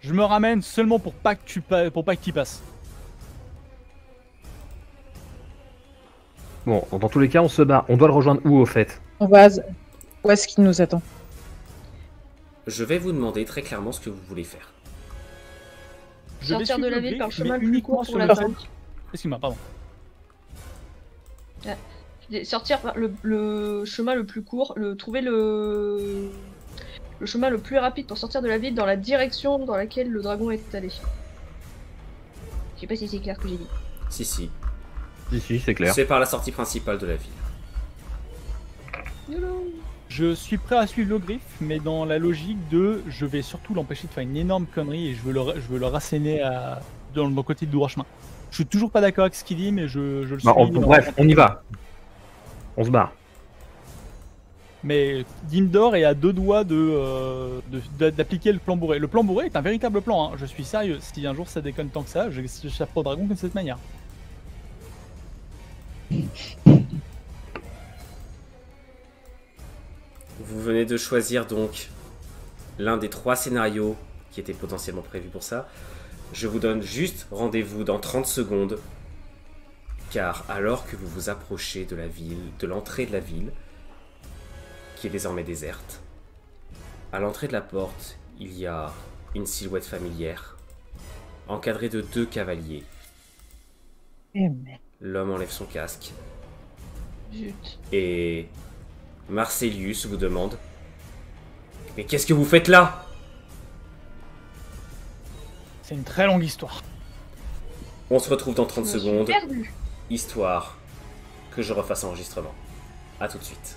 Je me ramène seulement pour pas que tu y passes. Bon, dans tous les cas, on se barre. On doit le rejoindre où au fait? On va. Où est-ce qu'il nous attend? Je vais vous demander très clairement ce que vous voulez faire. Sortir de la ville par le chemin le plus court pour la zone. Excuse-moi, pardon. Sortir par le chemin le plus court, trouver le chemin le plus rapide pour sortir de la ville dans la direction dans laquelle le dragon est allé. Je sais pas si c'est clair ce que j'ai dit. Si, si. Si, c'est clair. C'est par la sortie principale de la ville. Je suis prêt à suivre le griffe, mais dans la logique de je vais surtout l'empêcher de faire une énorme connerie et je veux le rasséner dans le côté du droit chemin. Je suis toujours pas d'accord avec ce qu'il dit, mais je le suis. Bref, on y va. On se barre. Mais Gindor est à 2 doigts d'appliquer le plan bourré. Le plan bourré est un véritable plan, hein. Je suis sérieux. Si un jour ça déconne tant que ça, je chapeau au dragon de cette manière. Vous venez de choisir donc l'un des 3 scénarios qui étaient potentiellement prévus pour ça. Je vous donne juste rendez-vous dans 30 secondes. Car alors que vous vous approchez de la ville, de l'entrée de la ville, qui est désormais déserte, à l'entrée de la porte, il y a une silhouette familière, encadrée de 2 cavaliers. L'homme enlève son casque. Zut. Et Marcelius vous demande: mais qu'est-ce que vous faites là? C'est C'est une très longue histoire. On se retrouve dans 30 Je me suis secondes. perdue. Histoire que je refasse l'enregistrement. A tout de suite.